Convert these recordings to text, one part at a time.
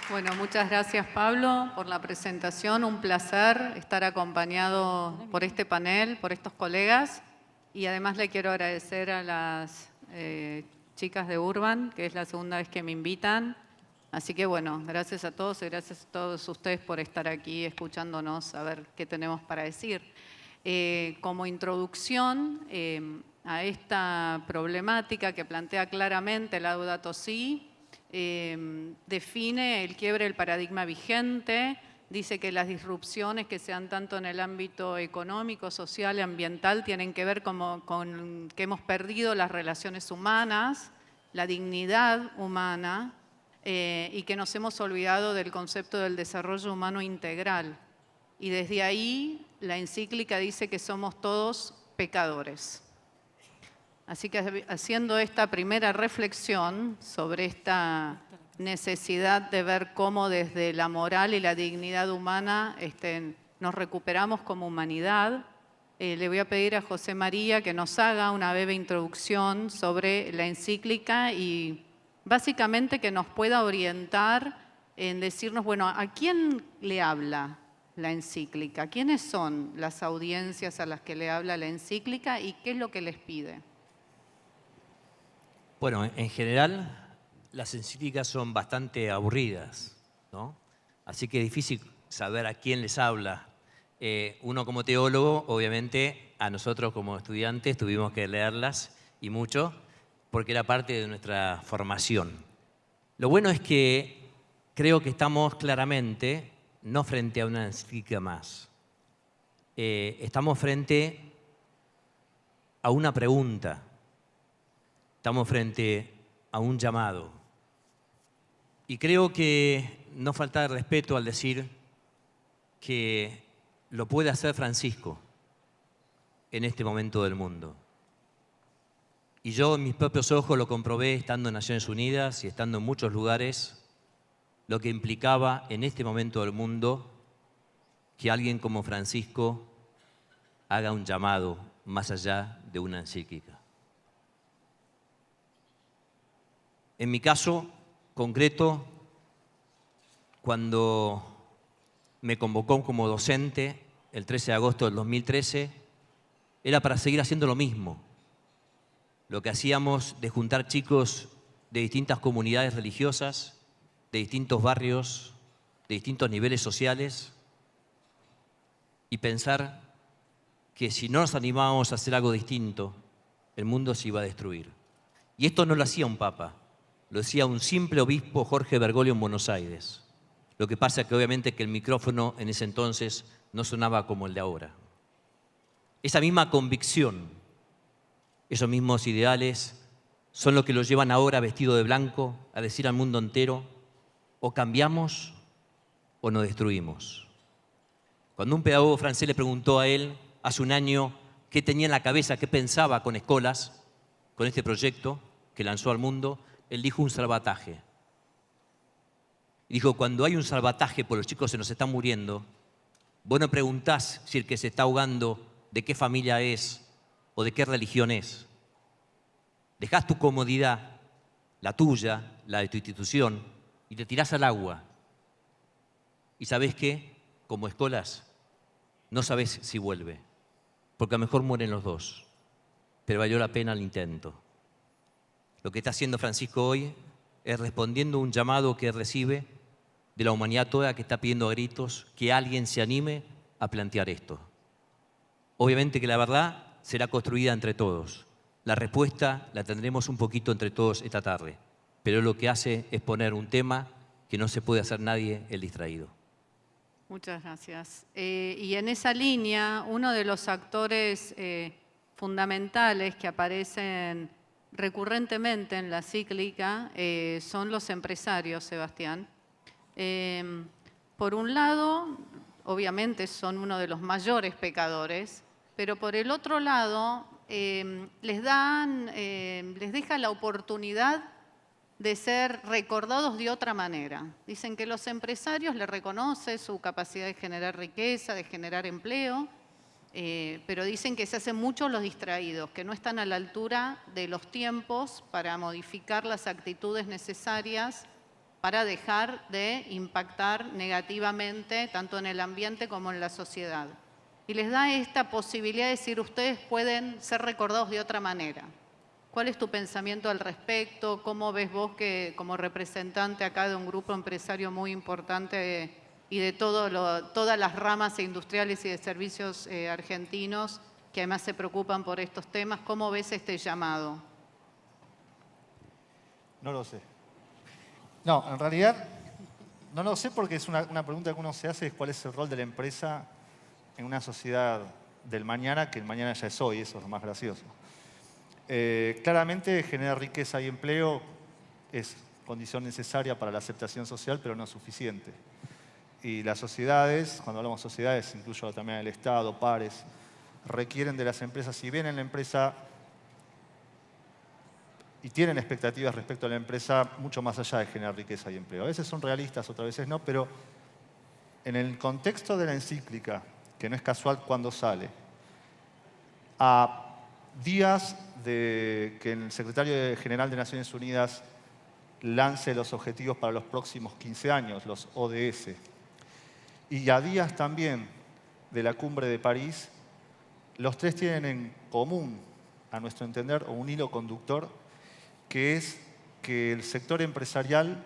Bueno, muchas gracias Pablo por la presentación. Un placer estar acompañado por este panel, por estos colegas. Y además le quiero agradecer a las chicas de Urban, que es la segunda vez que me invitan. Así que bueno, gracias a todos y gracias a todos ustedes por estar aquí escuchándonos a ver qué tenemos para decir. Como introducción a esta problemática que plantea claramente Laudato Si, define el quiebre del paradigma vigente, dice que las disrupciones que sean tanto en el ámbito económico, social y ambiental tienen que ver con que hemos perdido las relaciones humanas, la dignidad humana y que nos hemos olvidado del concepto del desarrollo humano integral. Y desde ahí la encíclica dice que somos todos pecadores. Así que haciendo esta primera reflexión sobre esta necesidad de ver cómo desde la moral y la dignidad humana nos recuperamos como humanidad, le voy a pedir a José María que nos haga una breve introducción sobre la encíclica y básicamente que nos pueda orientar en decirnos, bueno, ¿a quién le habla la encíclica? ¿Quiénes son las audiencias a las que le habla la encíclica y qué es lo que les pide? Bueno, en general las encíclicas son bastante aburridas, ¿no? Así que es difícil saber a quién les habla. Uno como teólogo, obviamente, a nosotros como estudiantes tuvimos que leerlas y mucho, porque era parte de nuestra formación. Lo bueno es que creo que estamos claramente no frente a una encíclica más. Estamos frente a una pregunta. Estamos frente a un llamado. Y creo que no falta de respeto al decir que lo puede hacer Francisco en este momento del mundo. Y yo en mis propios ojos lo comprobé estando en Naciones Unidas y estando en muchos lugares, lo que implicaba en este momento del mundo que alguien como Francisco haga un llamado más allá de una encíclica. En mi caso concreto, cuando me convocó como docente el 13 de agosto del 2013, era para seguir haciendo lo mismo. Lo que hacíamos de juntar chicos de distintas comunidades religiosas, de distintos barrios, de distintos niveles sociales, y pensar que si no nos animábamos a hacer algo distinto, el mundo se iba a destruir. Y esto no lo hacía un papa, lo hacía un simple obispo, Jorge Bergoglio, en Buenos Aires. Lo que pasa es que obviamente que el micrófono en ese entonces no sonaba como el de ahora. Esa misma convicción, esos mismos ideales, son los que lo llevan ahora vestido de blanco a decir al mundo entero, o cambiamos o nos destruimos. Cuando un pedagogo francés le preguntó a él hace un año qué tenía en la cabeza, qué pensaba con Escolas, con este proyecto que lanzó al mundo, él dijo un salvataje. Dijo, cuando hay un salvataje por los chicos se nos están muriendo, vos no preguntás si el que se está ahogando de qué familia es o de qué religión es. Dejás tu comodidad, la tuya, la de tu institución, y te tirás al agua. ¿Y sabés qué? Como Escolas, no sabés si vuelve, porque a lo mejor mueren los dos, pero valió la pena el intento. Lo que está haciendo Francisco hoy es respondiendo a un llamado que recibe de la humanidad toda que está pidiendo a gritos que alguien se anime a plantear esto. Obviamente que la verdad será construida entre todos. La respuesta la tendremos un poquito entre todos esta tarde, pero lo que hace es poner un tema que no se puede hacer nadie el distraído. Muchas gracias. Y en esa línea, uno de los actores fundamentales que aparecen recurrentemente en la cíclica son los empresarios, Sebastián. Por un lado, obviamente son uno de los mayores pecadores, pero por el otro lado les deja la oportunidad de ser recordados de otra manera. Dicen que los empresarios les reconocen su capacidad de generar riqueza, de generar empleo, pero dicen que se hacen mucho los distraídos, que no están a la altura de los tiempos para modificar las actitudes necesarias para dejar de impactar negativamente tanto en el ambiente como en la sociedad. Y les da esta posibilidad de decir, ustedes pueden ser recordados de otra manera. ¿Cuál es tu pensamiento al respecto? ¿Cómo ves vos que como representante acá de un grupo empresario muy importante y de todas las ramas industriales y de servicios argentinos que además se preocupan por estos temas, cómo ves este llamado? No lo sé. No, en realidad no lo sé porque es una pregunta que uno se hace, es cuál es el rol de la empresa en una sociedad del mañana, que el mañana ya es hoy, eso es lo más gracioso. Claramente generar riqueza y empleo es condición necesaria para la aceptación social, pero no suficiente. Y las sociedades, cuando hablamos de sociedades, incluyo también el Estado, pares, requieren de las empresas, si bien en la empresa y tienen expectativas respecto a la empresa mucho más allá de generar riqueza y empleo. A veces son realistas, otras veces no, pero en el contexto de la encíclica, que no es casual cuando sale, a días de que el secretario general de Naciones Unidas lance los objetivos para los próximos 15 años, los ODS, y a días también de la cumbre de París, los tres tienen en común, a nuestro entender, o un hilo conductor, que es que el sector empresarial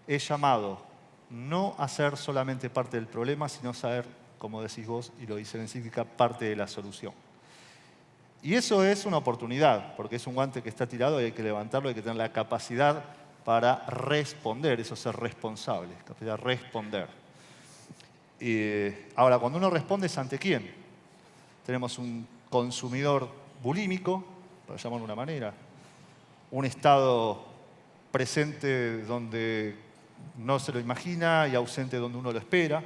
es llamado no a ser solamente parte del problema, sino a ser, como decís vos, y lo dice la encíclica, parte de la solución. Y eso es una oportunidad, porque es un guante que está tirado y hay que levantarlo, hay que tener la capacidad para responder, eso es ser responsable, capacidad de responder. Ahora, cuando uno responde, ¿es ante quién? Tenemos un consumidor bulímico, para llamarlo de una manera, un estado presente donde no se lo imagina y ausente donde uno lo espera.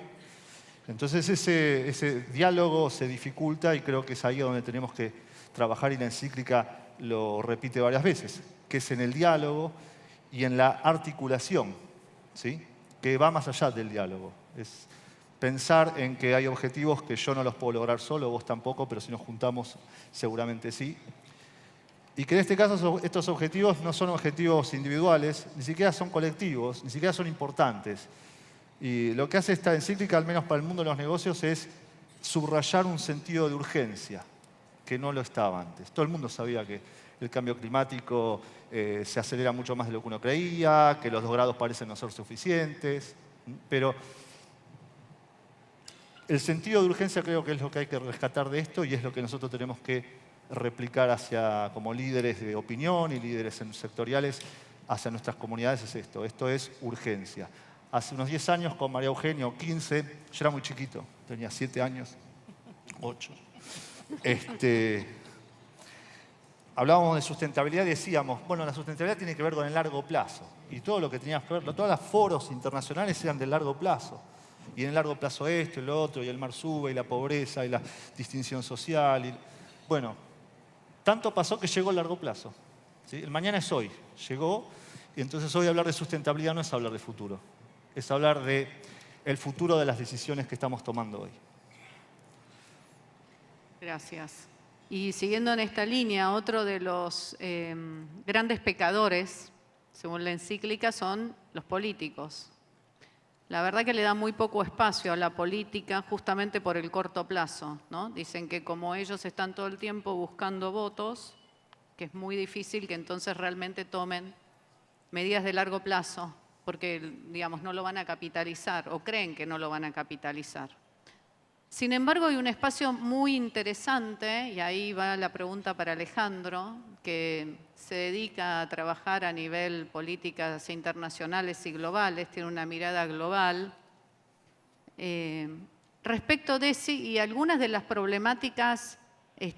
Entonces ese diálogo se dificulta y creo que es ahí donde tenemos que trabajar, y la encíclica lo repite varias veces, que es en el diálogo y en la articulación, ¿sí? Que va más allá del diálogo. Es pensar en que hay objetivos que yo no los puedo lograr solo, vos tampoco, pero si nos juntamos seguramente sí. Y que en este caso estos objetivos no son objetivos individuales, ni siquiera son colectivos, ni siquiera son importantes. Y lo que hace esta encíclica, al menos para el mundo de los negocios, es subrayar un sentido de urgencia, que no lo estaba antes. Todo el mundo sabía que el cambio climático se acelera mucho más de lo que uno creía, que los 2 grados parecen no ser suficientes, pero el sentido de urgencia creo que es lo que hay que rescatar de esto y es lo que nosotros tenemos que replicar como líderes de opinión y líderes sectoriales hacia nuestras comunidades. Es esto es urgencia. Hace unos 10 años con María Eugenia, o 15, yo era muy chiquito, tenía 7 años, 8. Hablábamos de sustentabilidad y decíamos, bueno, la sustentabilidad tiene que ver con el largo plazo. Y todo lo que teníamos que ver, todos los foros internacionales eran del largo plazo. Y en el largo plazo esto y lo otro, y el mar sube, y la pobreza, y la distinción social. Bueno, tanto pasó que llegó el largo plazo. ¿Sí? El mañana es hoy, llegó, y entonces hoy hablar de sustentabilidad no es hablar de futuro, es hablar del futuro de las decisiones que estamos tomando hoy. Gracias. Y siguiendo en esta línea, otro de los grandes pecadores, según la encíclica, son los políticos. La verdad que le da muy poco espacio a la política justamente por el corto plazo, ¿no? Dicen que como ellos están todo el tiempo buscando votos, que es muy difícil que entonces realmente tomen medidas de largo plazo, porque, digamos, no lo van a capitalizar o creen que no lo van a capitalizar. Sin embargo, hay un espacio muy interesante, y ahí va la pregunta para Alejandro, que se dedica a trabajar a nivel políticas internacionales y globales, tiene una mirada global, respecto de sí y algunas de las problemáticas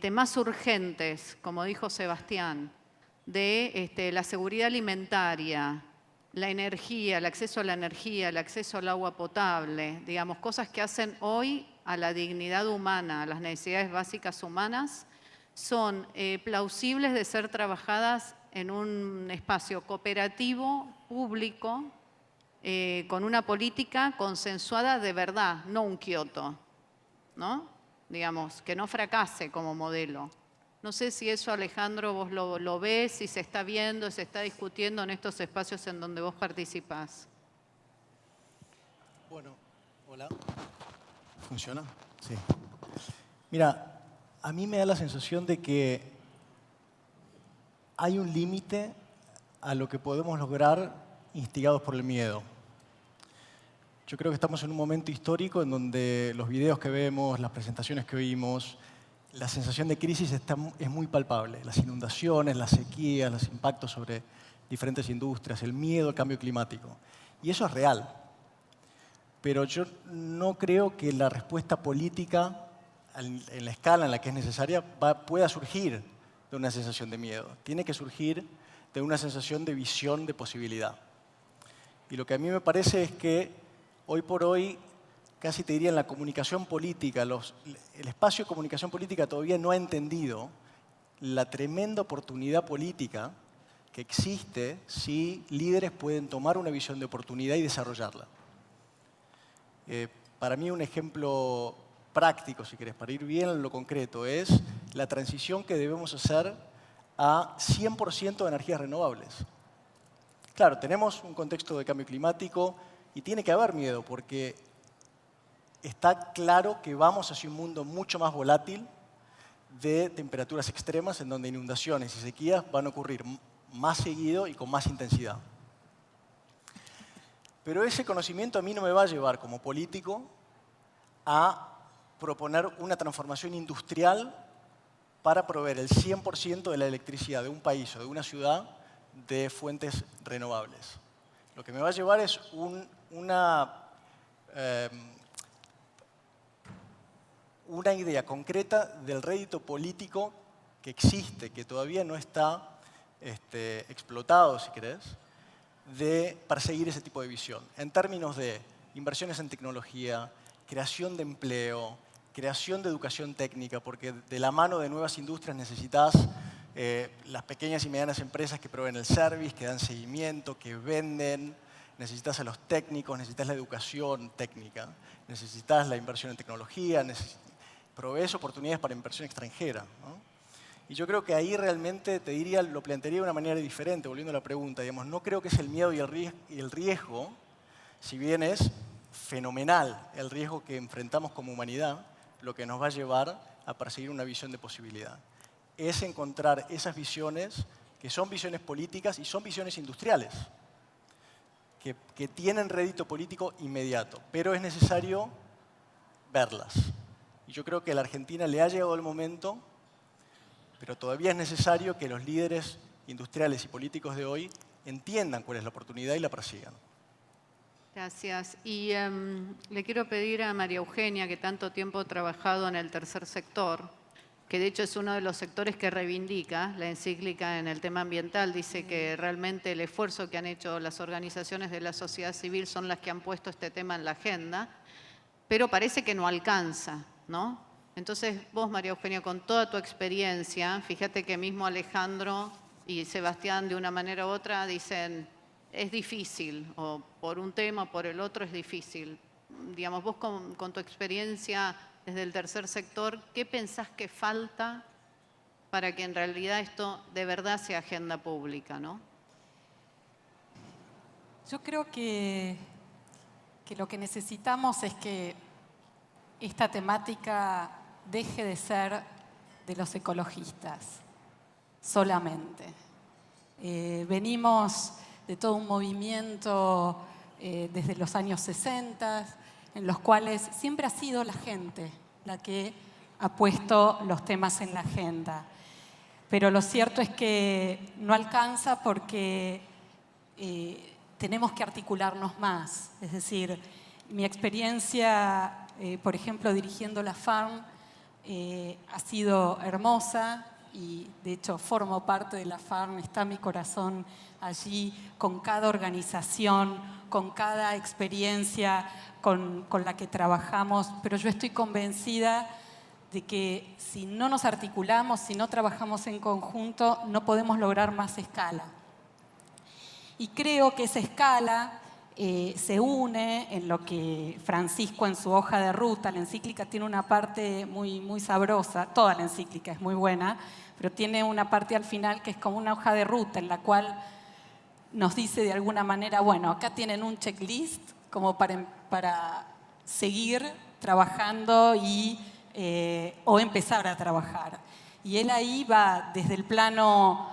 más urgentes, como dijo Sebastián, de la seguridad alimentaria, la energía, el acceso a la energía, el acceso al agua potable, digamos, cosas que hacen hoy a la dignidad humana, a las necesidades básicas humanas, son plausibles de ser trabajadas en un espacio cooperativo, público, con una política consensuada de verdad, no un Kioto, ¿no? Digamos, que no fracase como modelo. No sé si eso, Alejandro, vos lo ves, si se está viendo, se está discutiendo en estos espacios en donde vos participás. Bueno, hola. ¿Funciona? Sí. Mira, a mí me da la sensación de que hay un límite a lo que podemos lograr instigados por el miedo. Yo creo que estamos en un momento histórico en donde los videos que vemos, las presentaciones que oímos, la sensación de crisis es muy palpable. Las inundaciones, las sequías, los impactos sobre diferentes industrias, el miedo al cambio climático. Y eso es real. Pero yo no creo que la respuesta política, en la escala en la que es necesaria, pueda surgir de una sensación de miedo. Tiene que surgir de una sensación de visión de posibilidad. Y lo que a mí me parece es que hoy por hoy, casi te diría en la comunicación política, el espacio de comunicación política todavía no ha entendido la tremenda oportunidad política que existe si líderes pueden tomar una visión de oportunidad y desarrollarla. Para mí un ejemplo práctico, si querés, para ir bien en lo concreto, es la transición que debemos hacer a 100% de energías renovables. Claro, tenemos un contexto de cambio climático y tiene que haber miedo porque está claro que vamos hacia un mundo mucho más volátil de temperaturas extremas en donde inundaciones y sequías van a ocurrir más seguido y con más intensidad. Pero ese conocimiento a mí no me va a llevar como político a proponer una transformación industrial para proveer el 100% de la electricidad de un país o de una ciudad de fuentes renovables. Lo que me va a llevar es una idea concreta del rédito político que existe, que todavía no está explotado, si querés, de perseguir ese tipo de visión, en términos de inversiones en tecnología, creación de empleo, creación de educación técnica, porque de la mano de nuevas industrias necesitas las pequeñas y medianas empresas que proveen el service, que dan seguimiento, que venden, necesitas a los técnicos, necesitas la educación técnica, necesitas la inversión en tecnología, provees oportunidades para inversión extranjera, ¿no? Y yo creo que ahí realmente, te diría, lo plantearía de una manera diferente, volviendo a la pregunta. Digamos, no creo que es el miedo y el riesgo, si bien es fenomenal el riesgo que enfrentamos como humanidad, lo que nos va a llevar a perseguir una visión de posibilidad. Es encontrar esas visiones que son visiones políticas y son visiones industriales, que tienen rédito político inmediato, pero es necesario verlas. Y yo creo que a la Argentina le ha llegado el momento, pero todavía es necesario que los líderes industriales y políticos de hoy entiendan cuál es la oportunidad y la persigan. Gracias. Y le quiero pedir a María Eugenia, que tanto tiempo ha trabajado en el tercer sector, que de hecho es uno de los sectores que reivindica la encíclica en el tema ambiental. Dice que realmente el esfuerzo que han hecho las organizaciones de la sociedad civil son las que han puesto este tema en la agenda, pero parece que no alcanza, ¿no? Entonces vos, María Eugenia, con toda tu experiencia, fíjate que mismo Alejandro y Sebastián de una manera u otra dicen es difícil, o por un tema o por el otro es difícil. Digamos, vos con tu experiencia desde el tercer sector, ¿qué pensás que falta para que en realidad esto de verdad sea agenda pública, ¿no? Yo creo que lo que necesitamos es que esta temática deje de ser de los ecologistas solamente. Venimos de todo un movimiento desde los años 60, en los cuales siempre ha sido la gente la que ha puesto los temas en la agenda. Pero lo cierto es que no alcanza porque tenemos que articularnos más. Es decir, mi experiencia, por ejemplo, dirigiendo la FARM, ha sido hermosa y de hecho formo parte de la FARM, está mi corazón allí con cada organización, con cada experiencia con la que trabajamos, pero yo estoy convencida de que si no nos articulamos, si no trabajamos en conjunto, no podemos lograr más escala. Y creo que esa escala se une en lo que Francisco en su hoja de ruta, la encíclica tiene una parte muy, muy sabrosa, toda la encíclica es muy buena, pero tiene una parte al final que es como una hoja de ruta en la cual nos dice de alguna manera, bueno, acá tienen un checklist como para seguir trabajando o empezar a trabajar. Y él ahí va desde el plano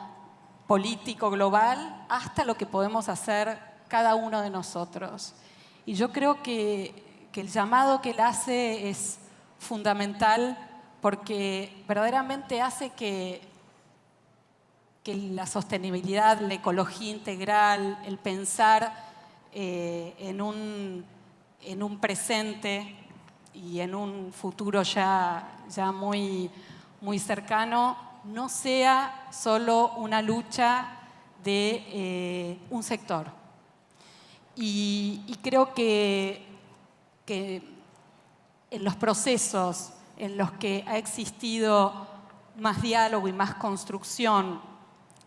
político global hasta lo que podemos hacer cada uno de nosotros. Y yo creo que el llamado que él hace es fundamental porque verdaderamente hace que la sostenibilidad, la ecología integral, el pensar en un presente y en un futuro ya muy, muy cercano, no sea solo una lucha de un sector. Y creo que en los procesos en los que ha existido más diálogo y más construcción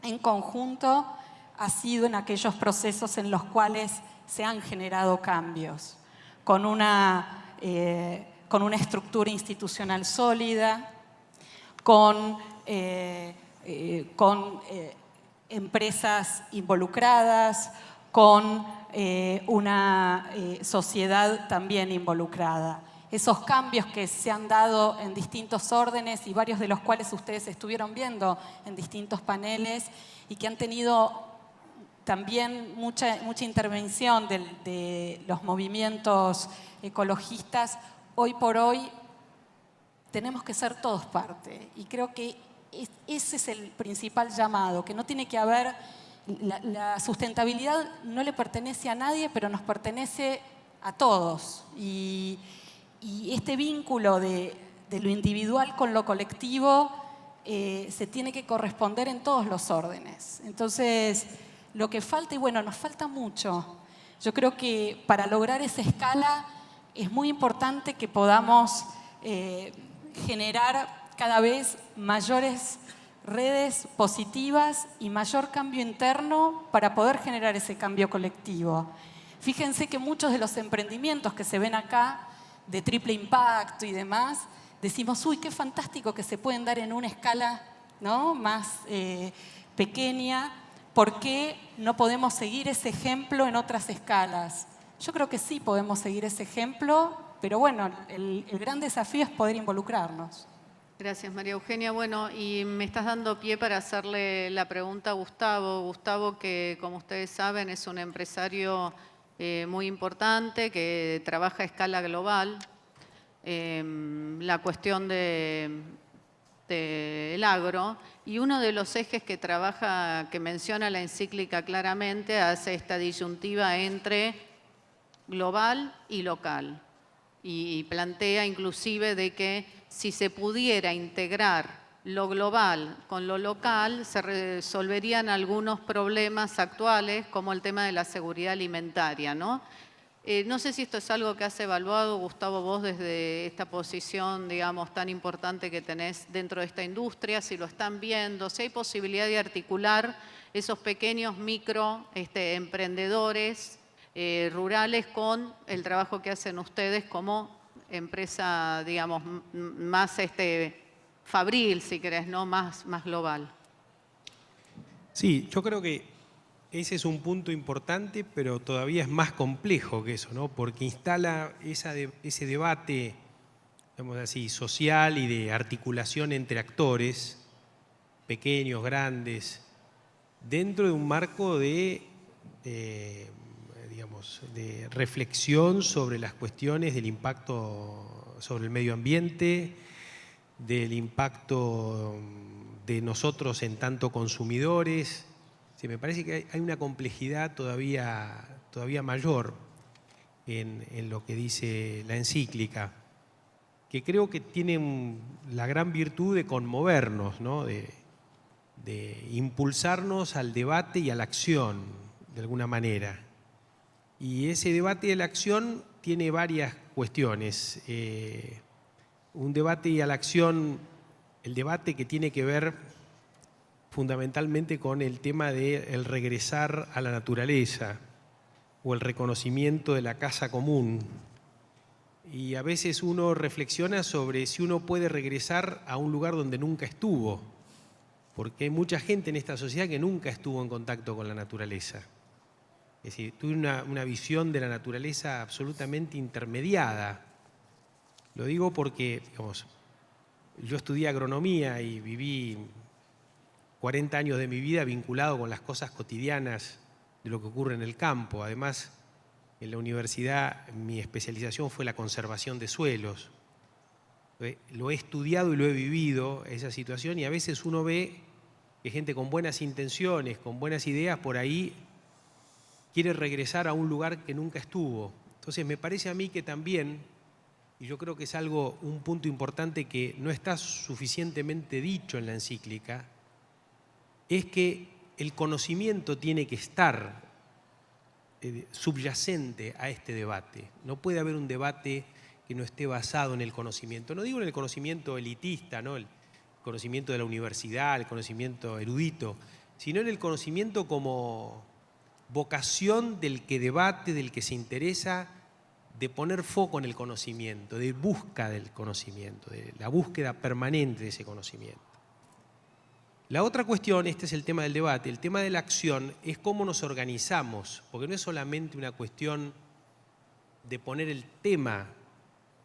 en conjunto, ha sido en aquellos procesos en los cuales se han generado cambios, con una estructura institucional sólida, con empresas involucradas, con una sociedad también involucrada. Esos cambios que se han dado en distintos órdenes y varios de los cuales ustedes estuvieron viendo en distintos paneles y que han tenido también mucha intervención de los movimientos ecologistas, hoy por hoy tenemos que ser todos parte. Y creo que ese es el principal llamado, que no tiene que haber, la sustentabilidad no le pertenece a nadie, pero nos pertenece a todos. Y este vínculo de lo individual con lo colectivo se tiene que corresponder en todos los órdenes. Entonces, lo que falta, y bueno, nos falta mucho. Yo creo que para lograr esa escala es muy importante que podamos generar cada vez mayores redes positivas y mayor cambio interno para poder generar ese cambio colectivo. Fíjense que muchos de los emprendimientos que se ven acá, de triple impacto y demás, decimos, uy, qué fantástico que se pueden dar en una escala, ¿no?, más pequeña. ¿Por qué no podemos seguir ese ejemplo en otras escalas? Yo creo que sí podemos seguir ese ejemplo, pero bueno, el gran desafío es poder involucrarnos. Gracias, María Eugenia. Bueno, y me estás dando pie para hacerle la pregunta a Gustavo. Gustavo, que como ustedes saben es un empresario muy importante que trabaja a escala global. La cuestión del agro, y uno de los ejes que trabaja, que menciona la encíclica claramente, hace esta disyuntiva entre global y local. Y plantea inclusive de que si se pudiera integrar lo global con lo local, se resolverían algunos problemas actuales, como el tema de la seguridad alimentaria, ¿no? No sé si esto es algo que has evaluado, Gustavo, vos desde esta posición, digamos, tan importante que tenés dentro de esta industria, si lo están viendo, si hay posibilidad de articular esos pequeños emprendedores rurales con el trabajo que hacen ustedes como empresa, digamos, más fabril, si querés, ¿no?, más global. Sí, yo creo que ese es un punto importante, pero todavía es más complejo que eso, ¿no? Porque instala ese debate, digamos así, social y de articulación entre actores, pequeños, grandes, dentro de un marco de reflexión sobre las cuestiones del impacto sobre el medio ambiente, del impacto de nosotros en tanto consumidores. Sí, me parece que hay una complejidad todavía mayor en lo que dice la encíclica, que creo que tiene la gran virtud de conmovernos, ¿no?, de impulsarnos al debate y a la acción, de alguna manera. Y ese debate y a la acción tiene varias cuestiones. Un debate y a la acción, el debate que tiene que ver fundamentalmente con el tema del regresar a la naturaleza o el reconocimiento de la casa común. Y a veces uno reflexiona sobre si uno puede regresar a un lugar donde nunca estuvo, porque hay mucha gente en esta sociedad que nunca estuvo en contacto con la naturaleza. Es decir, tuve una visión de la naturaleza absolutamente intermediada. Lo digo porque, digamos, yo estudié agronomía y viví 40 años de mi vida vinculado con las cosas cotidianas de lo que ocurre en el campo. Además, en la universidad mi especialización fue la conservación de suelos. Lo he estudiado y lo he vivido, esa situación, y a veces uno ve que gente con buenas intenciones, con buenas ideas, por ahí quiere regresar a un lugar que nunca estuvo. Entonces me parece a mí que también, y yo creo que es un punto importante que no está suficientemente dicho en la encíclica, es que el conocimiento tiene que estar subyacente a este debate. No puede haber un debate que no esté basado en el conocimiento. No digo en el conocimiento elitista, ¿no? El conocimiento de la universidad, el conocimiento erudito, sino en el conocimiento como vocación del que debate, del que se interesa, de poner foco en el conocimiento, de busca del conocimiento, de la búsqueda permanente de ese conocimiento. La otra cuestión, este es el tema del debate, el tema de la acción es cómo nos organizamos, porque no es solamente una cuestión de poner el tema,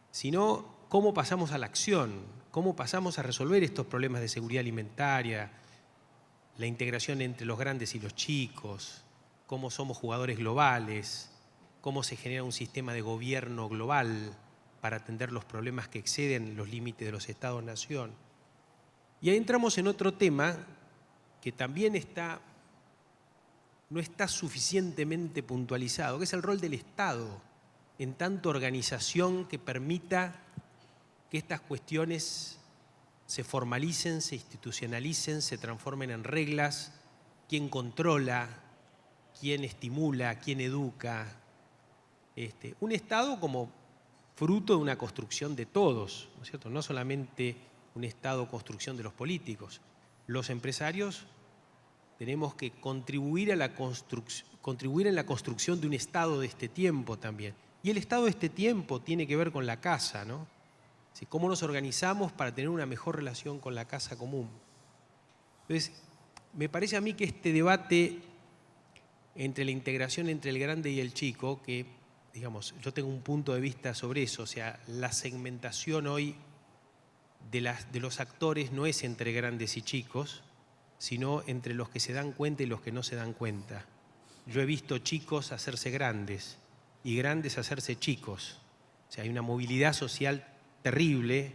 sino cómo pasamos a la acción, cómo pasamos a resolver estos problemas de seguridad alimentaria, la integración entre los grandes y los chicos, cómo somos jugadores globales, cómo se genera un sistema de gobierno global para atender los problemas que exceden los límites de los Estados-nación. Y ahí entramos en otro tema que también no está suficientemente puntualizado, que es el rol del Estado en tanto organización que permita que estas cuestiones se formalicen, se institucionalicen, se transformen en reglas, quién controla, quién estimula, quién educa. Un Estado como fruto de una construcción de todos, ¿no es cierto? No solamente un Estado construcción de los políticos. Los empresarios tenemos que contribuir en la construcción de un Estado de este tiempo también. Y el Estado de este tiempo tiene que ver con la casa, ¿no? Así, cómo nos organizamos para tener una mejor relación con la casa común. Entonces, me parece a mí que este debate entre la integración entre el grande y el chico, que, digamos, yo tengo un punto de vista sobre eso, o sea, la segmentación hoy de los actores no es entre grandes y chicos, sino entre los que se dan cuenta y los que no se dan cuenta. Yo he visto chicos hacerse grandes y grandes hacerse chicos. O sea, hay una movilidad social terrible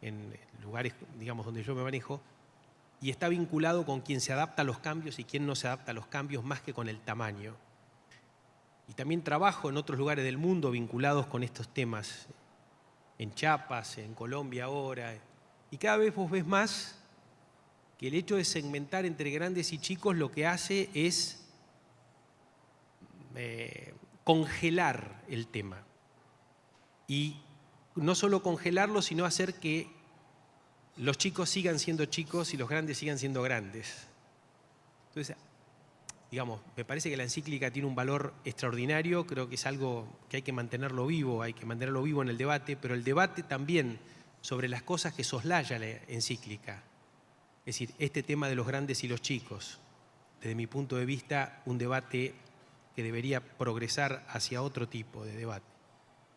en lugares, digamos, donde yo me manejo, y está vinculado con quien se adapta a los cambios y quien no se adapta a los cambios más que con el tamaño. Y también trabajo en otros lugares del mundo vinculados con estos temas, en Chiapas, en Colombia ahora, y cada vez vos ves más que el hecho de segmentar entre grandes y chicos lo que hace es congelar el tema. Y no solo congelarlo, sino hacer que los chicos sigan siendo chicos y los grandes sigan siendo grandes. Entonces, digamos, me parece que la encíclica tiene un valor extraordinario, creo que es algo que hay que mantenerlo vivo en el debate, pero el debate también sobre las cosas que soslaya la encíclica. Es decir, este tema de los grandes y los chicos, desde mi punto de vista, un debate que debería progresar hacia otro tipo de debate.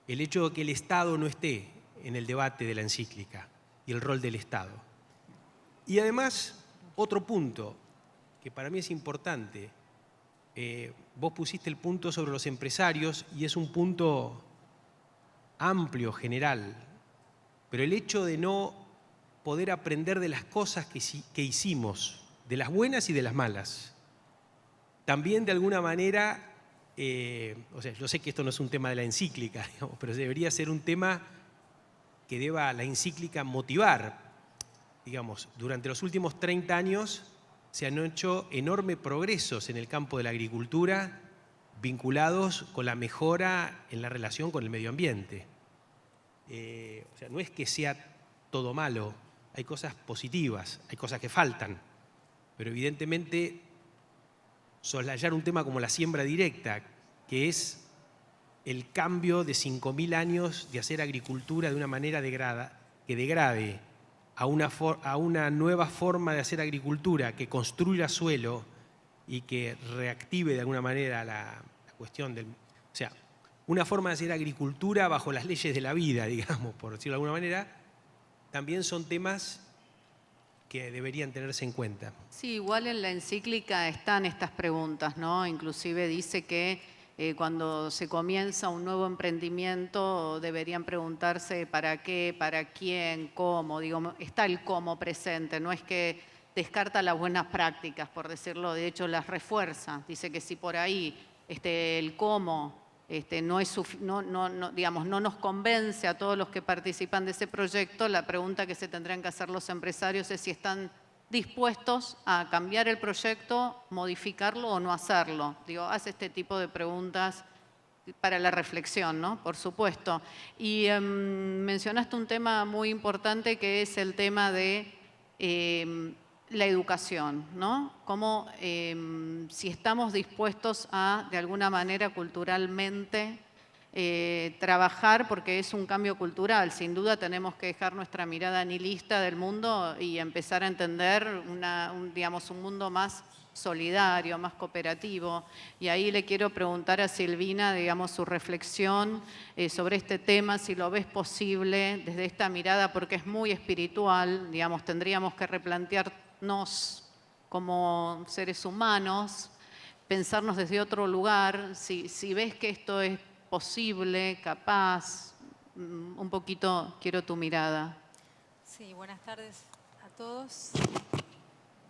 El hecho de que el Estado no esté en el debate de la encíclica y el rol del Estado. Y además, otro punto que para mí es importante, vos pusiste el punto sobre los empresarios y es un punto amplio, general, pero el hecho de no poder aprender de las cosas que hicimos, de las buenas y de las malas, también de alguna manera, o sea, yo sé que esto no es un tema de la encíclica, digamos, pero debería ser un tema que deba la encíclica motivar. Digamos, durante los últimos 30 años se han hecho enormes progresos en el campo de la agricultura vinculados con la mejora en la relación con el medio ambiente. O sea, no es que sea todo malo, hay cosas positivas, hay cosas que faltan, pero evidentemente soslayar un tema como la siembra directa, que es el cambio de 5.000 años de hacer agricultura de una manera que degrade a una nueva forma de hacer agricultura que construya suelo y que reactive de alguna manera la cuestión del... O sea, una forma de hacer agricultura bajo las leyes de la vida, digamos, por decirlo de alguna manera, también son temas que deberían tenerse en cuenta. Sí, igual en la encíclica están estas preguntas, ¿no? Inclusive dice que cuando se comienza un nuevo emprendimiento deberían preguntarse para qué, para quién, cómo. Digo, está el cómo presente, no es que descarta las buenas prácticas, por decirlo, de hecho las refuerza. Dice que si por ahí el cómo digamos, no nos convence a todos los que participan de ese proyecto, la pregunta que se tendrán que hacer los empresarios es si están dispuestos a cambiar el proyecto, modificarlo o no hacerlo. Digo, hace este tipo de preguntas para la reflexión, ¿no? Por supuesto. Y mencionaste un tema muy importante que es el tema de la educación, ¿no? Cómo si estamos dispuestos a, de alguna manera, culturalmente, trabajar, porque es un cambio cultural. Sin duda tenemos que dejar nuestra mirada nihilista del mundo y empezar a entender digamos, un mundo más solidario, más cooperativo. Y ahí le quiero preguntar a Silvina, digamos, su reflexión sobre este tema, si lo ves posible desde esta mirada, porque es muy espiritual, digamos, tendríamos que replantearnos como seres humanos, pensarnos desde otro lugar, si ves que esto es posible, capaz, un poquito quiero tu mirada. Sí, buenas tardes a todos.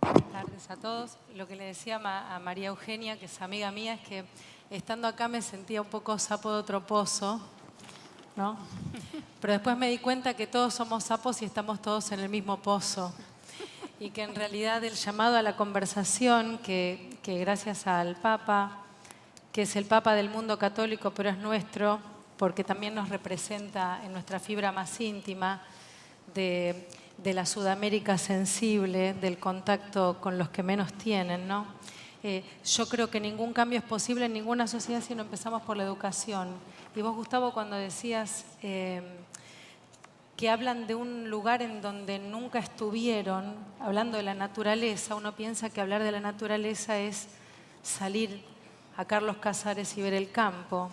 Buenas tardes a todos. Lo que le decía a María Eugenia, que es amiga mía, es que estando acá me sentía un poco sapo de otro pozo, ¿no? Pero después me di cuenta que todos somos sapos y estamos todos en el mismo pozo. Y que en realidad el llamado a la conversación, que gracias al Papa, que es el Papa del mundo católico, pero es nuestro, porque también nos representa en nuestra fibra más íntima de la Sudamérica sensible, del contacto con los que menos tienen, ¿no? Yo creo que ningún cambio es posible en ninguna sociedad si no empezamos por la educación. Y vos, Gustavo, cuando decías que hablan de un lugar en donde nunca estuvieron, hablando de la naturaleza, uno piensa que hablar de la naturaleza es salir a Carlos Casares y ver el campo.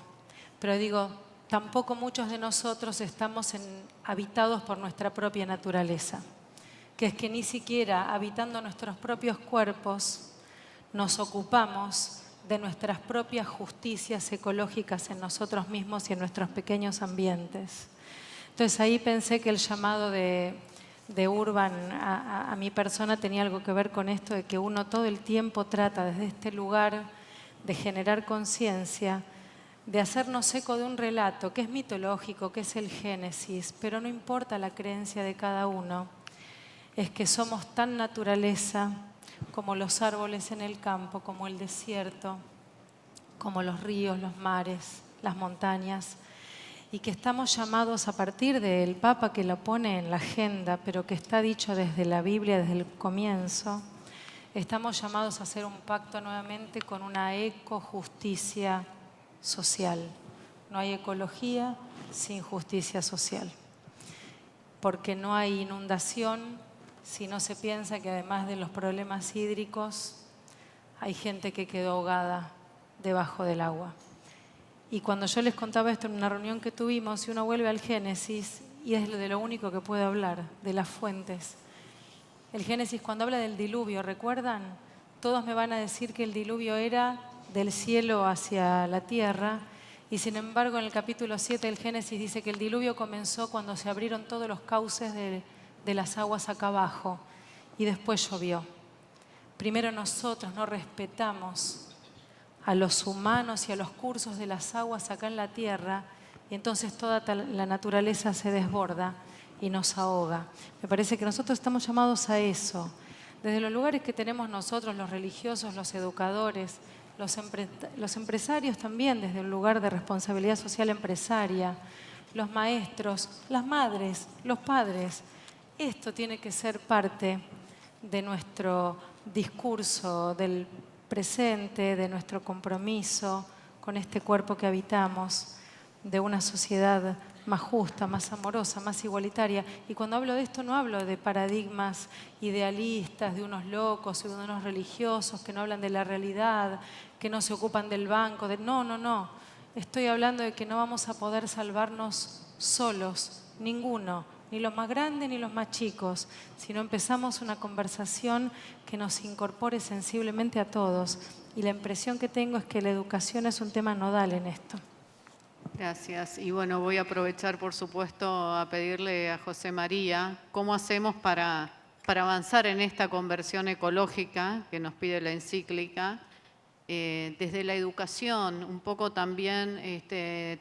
Pero digo, tampoco muchos de nosotros estamos habitados por nuestra propia naturaleza, que es que ni siquiera habitando nuestros propios cuerpos nos ocupamos de nuestras propias justicias ecológicas en nosotros mismos y en nuestros pequeños ambientes. Entonces ahí pensé que el llamado de Urban a mi persona tenía algo que ver con esto de que uno todo el tiempo trata desde este lugar de generar conciencia, de hacernos eco de un relato que es mitológico, que es el Génesis, pero no importa la creencia de cada uno, es que somos tan naturaleza como los árboles en el campo, como el desierto, como los ríos, los mares, las montañas, y que estamos llamados a partir del Papa que lo pone en la agenda, pero que está dicho desde la Biblia, desde el comienzo, estamos llamados a hacer un pacto nuevamente con una ecojusticia social. No hay ecología sin justicia social. Porque no hay inundación si no se piensa que además de los problemas hídricos hay gente que quedó ahogada debajo del agua. Y cuando yo les contaba esto en una reunión que tuvimos, si uno vuelve al Génesis, y es de lo único que puedo hablar, de las fuentes. El Génesis, cuando habla del diluvio, ¿recuerdan? Todos me van a decir que el diluvio era del cielo hacia la tierra, y sin embargo en el capítulo 7 del Génesis dice que el diluvio comenzó cuando se abrieron todos los cauces de las aguas acá abajo, y después llovió. Primero nosotros no respetamos a los humanos y a los cursos de las aguas acá en la tierra, y entonces toda la naturaleza se desborda y nos ahoga. Me parece que nosotros estamos llamados a eso, desde los lugares que tenemos nosotros, los religiosos, los educadores, los empresarios también, desde un lugar de responsabilidad social empresaria, los maestros, las madres, los padres. Esto tiene que ser parte de nuestro discurso del presente, de nuestro compromiso con este cuerpo que habitamos, de una sociedad más justa, más amorosa, más igualitaria. Y cuando hablo de esto no hablo de paradigmas idealistas, de unos locos, de unos religiosos que no hablan de la realidad, que no se ocupan del banco. No, no, no. Estoy hablando de que no vamos a poder salvarnos solos, ninguno, ni los más grandes ni los más chicos, sino empezamos una conversación que nos incorpore sensiblemente a todos. Y la impresión que tengo es que la educación es un tema nodal en esto. Gracias. Y bueno, voy a aprovechar, por supuesto, a pedirle a José María cómo hacemos para avanzar en esta conversión ecológica que nos pide la encíclica, desde la educación, un poco también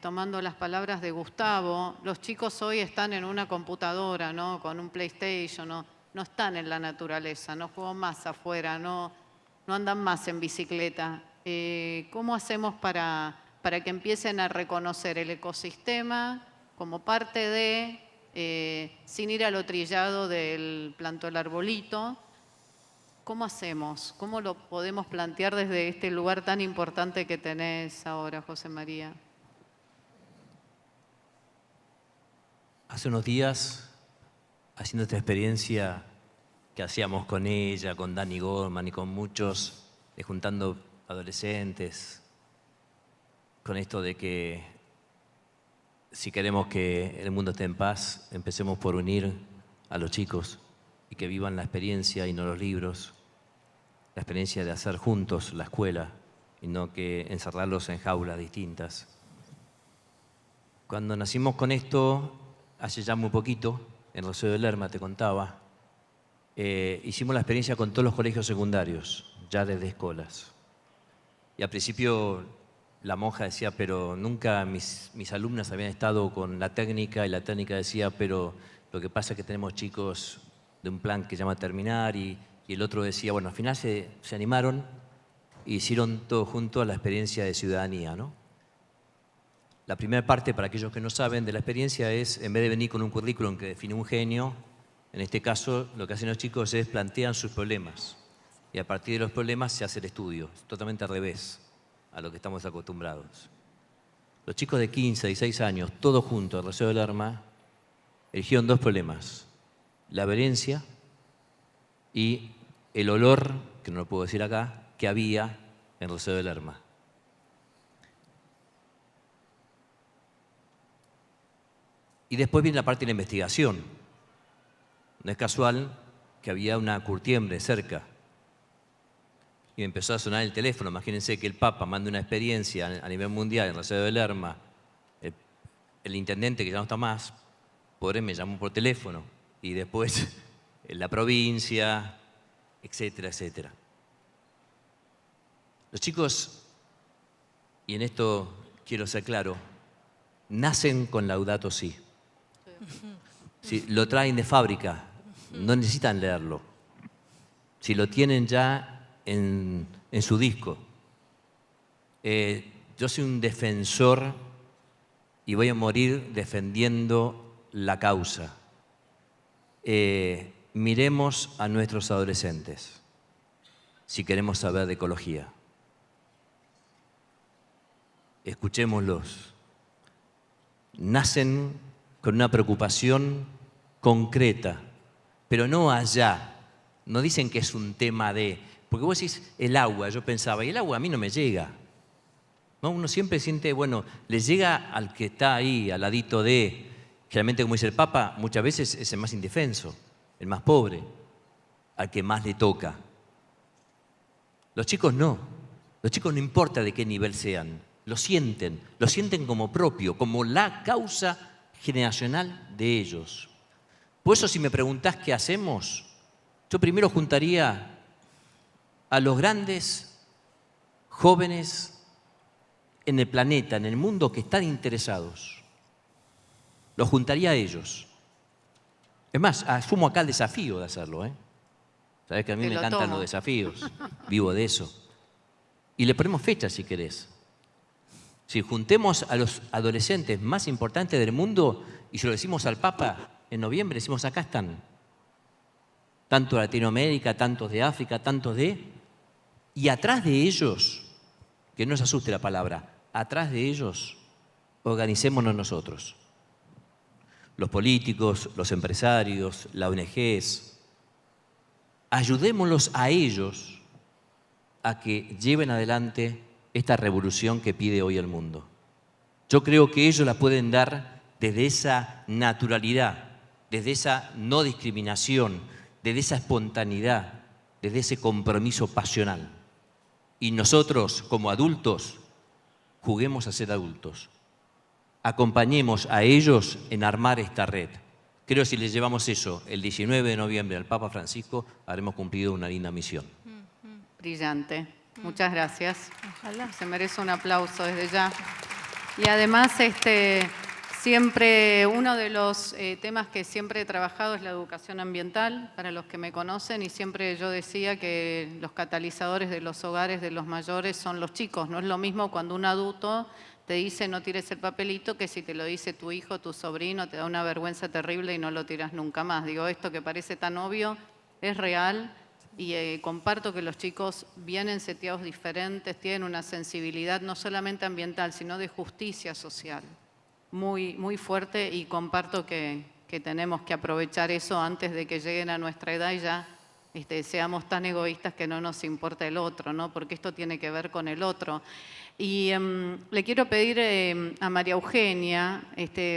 tomando las palabras de Gustavo. Los chicos hoy están en una computadora, ¿no? Con un PlayStation, no están en la naturaleza, no juegan más afuera, no andan más en bicicleta. ¿Cómo hacemos para que empiecen a reconocer el ecosistema como parte de, sin ir a lo trillado del plantó el arbolito? ¿Cómo hacemos? ¿Cómo lo podemos plantear desde este lugar tan importante que tenés ahora, José María? Hace unos días, haciendo esta experiencia que hacíamos con ella, con Dani Gorman y con muchos, juntando adolescentes, con esto de que si queremos que el mundo esté en paz, empecemos por unir a los chicos y que vivan la experiencia y no los libros, la experiencia de hacer juntos la escuela y no que encerrarlos en jaulas distintas. Cuando nacimos con esto, hace ya muy poquito, en Rosario de Lerma, te contaba, hicimos la experiencia con todos los colegios secundarios, ya desde escuelas. Y al principio la monja decía, pero nunca mis alumnas habían estado con la técnica, y la técnica decía, pero lo que pasa es que tenemos chicos de un plan que se llama Terminar, y el otro decía, bueno, al final se animaron e hicieron todo junto a la experiencia de ciudadanía, ¿no? La primera parte, para aquellos que no saben, de la experiencia es, en vez de venir con un currículum que define un genio, en este caso lo que hacen los chicos es plantean sus problemas, y a partir de los problemas se hace el estudio, es totalmente al revés a lo que estamos acostumbrados. Los chicos de 15, 16 años, todos juntos, en Rosario de Lerma, eligieron dos problemas: la violencia y el olor, que no lo puedo decir acá, que había en Rosario de Lerma. Y después viene la parte de la investigación. No es casual que había una curtiembre cerca y empezó a sonar el teléfono. Imagínense que el Papa manda una experiencia a nivel mundial en Rosario de Lerma. El intendente, que ya no está más, pobre, me llamó por teléfono. Y después en la provincia, etcétera, etcétera. Los chicos, y en esto quiero ser claro, nacen con Laudato Si. Si lo traen de fábrica, no necesitan leerlo. Si lo tienen ya en su disco. Yo soy un defensor y voy a morir defendiendo la causa. Miremos a nuestros adolescentes si queremos saber de ecología. Escuchémoslos. Nacen con una preocupación concreta, pero no allá. No dicen que es un tema de... Porque vos decís el agua, yo pensaba, y el agua a mí no me llega. ¿No? Uno siempre siente, bueno, le llega al que está ahí, al ladito de... Generalmente, como dice el Papa, muchas veces es el más indefenso, el más pobre, al que más le toca. Los chicos no. Los chicos no importa de qué nivel sean. Lo sienten como propio, como la causa generacional de ellos. Por eso, si me preguntás qué hacemos, yo primero juntaría a los grandes jóvenes en el planeta, en el mundo, que están interesados. Los juntaría a ellos. Es más, asumo acá el desafío de hacerlo, ¿eh? Sabés que a mí me encantan los desafíos. Vivo de eso. Y le ponemos fecha, si querés. Si juntemos a los adolescentes más importantes del mundo y se lo decimos al Papa en noviembre, decimos, acá están. Tanto de Latinoamérica, tantos de África, tantos de... Y atrás de ellos, que no se asuste la palabra, atrás de ellos organicémonos nosotros. Los políticos, los empresarios, las ONGs, ayudémoslos a ellos a que lleven adelante esta revolución que pide hoy el mundo. Yo creo que ellos la pueden dar desde esa naturalidad, desde esa no discriminación, desde esa espontaneidad, desde ese compromiso pasional. Y nosotros, como adultos, juguemos a ser adultos. Acompañemos a ellos en armar esta red. Creo que si les llevamos eso el 19 de noviembre al Papa Francisco, habremos cumplido una linda misión. Brillante. Muchas gracias. Ojalá. Se merece un aplauso desde ya. Y además, siempre uno de los temas que siempre he trabajado es la educación ambiental, para los que me conocen, y siempre yo decía que los catalizadores de los hogares de los mayores son los chicos. No es lo mismo cuando un adulto te dice no tires el papelito que si te lo dice tu hijo, tu sobrino, te da una vergüenza terrible y no lo tiras nunca más. Digo, esto que parece tan obvio es real y comparto que los chicos vienen seteados diferentes, tienen una sensibilidad no solamente ambiental, sino de justicia social muy, muy fuerte, y comparto que tenemos que aprovechar eso antes de que lleguen a nuestra edad y ya seamos tan egoístas que no nos importa el otro, ¿no? Porque esto tiene que ver con el otro. Y le quiero pedir a María Eugenia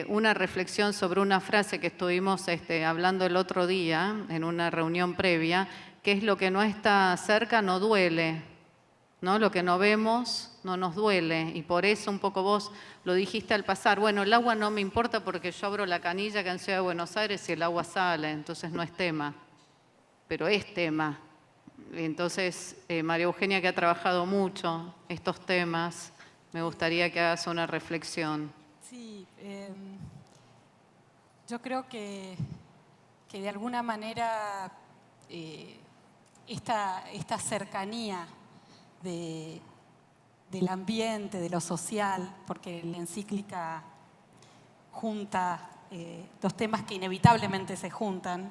una reflexión sobre una frase que estuvimos hablando el otro día en una reunión previa, que es: lo que no está cerca no duele, ¿no? Lo que no vemos no nos duele, y por eso un poco vos lo dijiste al pasar. Bueno, el agua no me importa porque yo abro la canilla acá en Ciudad de Buenos Aires y el agua sale, entonces no es tema, pero es tema. Entonces, María Eugenia, que ha trabajado mucho estos temas, me gustaría que hagas una reflexión. Sí, yo creo que de alguna manera esta cercanía del ambiente, de lo social, porque la encíclica junta dos temas que inevitablemente se juntan,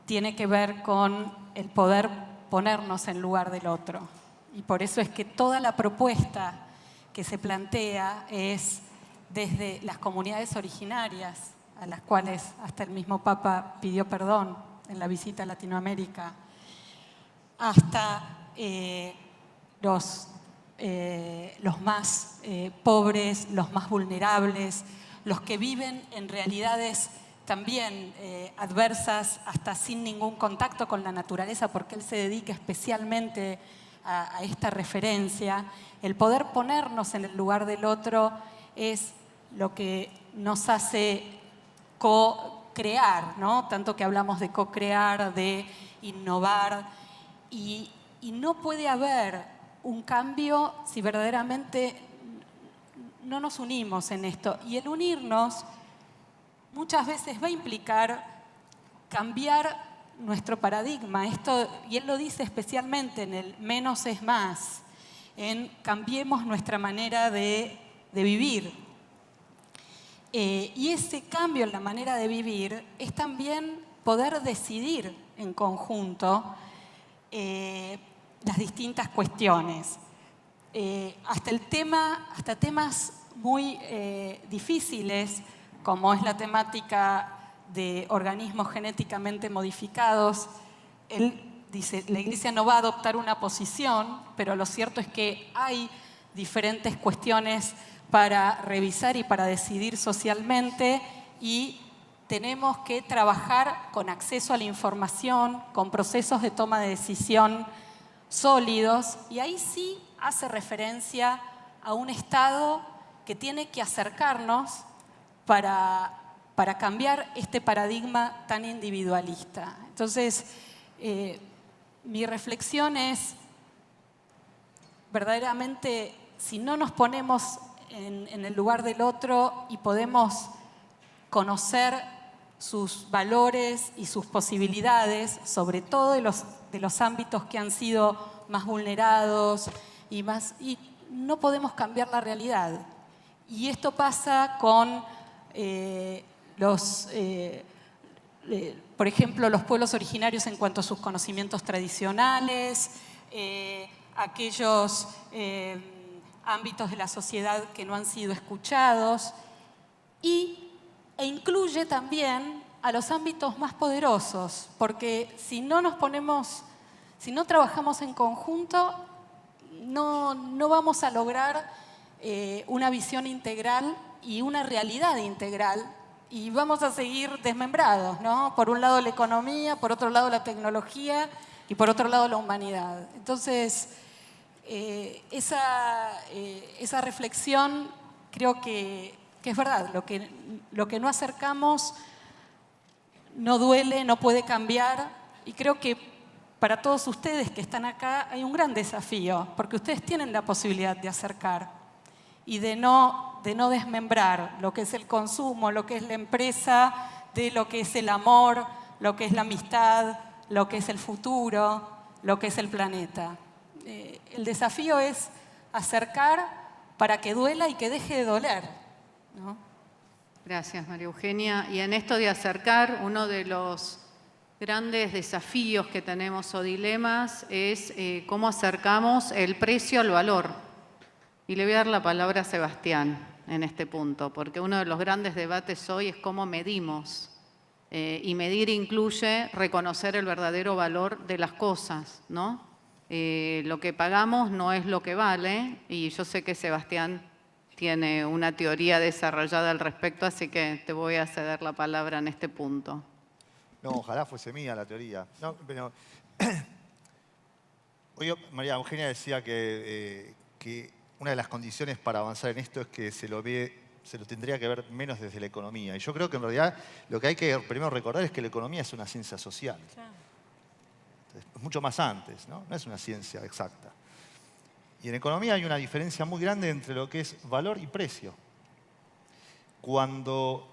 tiene que ver con el poder ponernos en lugar del otro. Y por eso es que toda la propuesta que se plantea es desde las comunidades originarias, a las cuales hasta el mismo Papa pidió perdón en la visita a Latinoamérica, hasta los más pobres, los más vulnerables, los que viven en realidades también adversas, hasta sin ningún contacto con la naturaleza, porque él se dedica especialmente a esta referencia. El poder ponernos en el lugar del otro es lo que nos hace co-crear, ¿no? Tanto que hablamos de co-crear, de innovar, y no puede haber un cambio si verdaderamente no nos unimos en esto. Y el unirnos muchas veces va a implicar cambiar nuestro paradigma. Y él lo dice especialmente en el menos es más, en cambiemos nuestra manera de vivir. Y ese cambio en la manera de vivir es también poder decidir en conjunto las distintas cuestiones. Hasta temas muy difíciles, como es la temática de organismos genéticamente modificados. Él dice, la Iglesia no va a adoptar una posición, pero lo cierto es que hay diferentes cuestiones para revisar y para decidir socialmente, y tenemos que trabajar con acceso a la información, con procesos de toma de decisión sólidos, y ahí sí hace referencia a un Estado que tiene que acercarnos para cambiar este paradigma tan individualista. Entonces, mi reflexión es, verdaderamente, si no nos ponemos en el lugar del otro y podemos conocer sus valores y sus posibilidades, sobre todo de los ámbitos que han sido más vulnerados y no podemos cambiar la realidad. Y esto pasa con por ejemplo, los pueblos originarios en cuanto a sus conocimientos tradicionales, aquellos ámbitos de la sociedad que no han sido escuchados e incluye también a los ámbitos más poderosos, porque si no trabajamos en conjunto, no vamos a lograr una visión integral y una realidad integral, y vamos a seguir desmembrados, ¿no? Por un lado la economía, por otro lado la tecnología y por otro lado la humanidad. Entonces, esa reflexión creo que es verdad. Lo que no acercamos no duele, no puede cambiar, y creo que para todos ustedes que están acá hay un gran desafío, porque ustedes tienen la posibilidad de acercar y de no desmembrar lo que es el consumo, lo que es la empresa, de lo que es el amor, lo que es la amistad, lo que es el futuro, lo que es el planeta. El desafío es acercar para que duela y que deje de doler, ¿no? Gracias, María Eugenia. Y en esto de acercar, uno de los grandes desafíos que tenemos o dilemas es cómo acercamos el precio al valor. Y le voy a dar la palabra a Sebastián en este punto, porque uno de los grandes debates hoy es cómo medimos. Y medir incluye reconocer el verdadero valor de las cosas, ¿no? Lo que pagamos no es lo que vale, y yo sé que Sebastián tiene una teoría desarrollada al respecto, así que te voy a ceder la palabra en este punto. No, ojalá fuese mía la teoría. No, pero hoy María Eugenia decía que una de las condiciones para avanzar en esto es que se lo tendría que ver menos desde la economía. Y yo creo que en realidad lo que hay que primero recordar es que la economía es una ciencia social. Claro. Entonces, mucho más antes, ¿no? No es una ciencia exacta. Y en economía hay una diferencia muy grande entre lo que es valor y precio. Cuando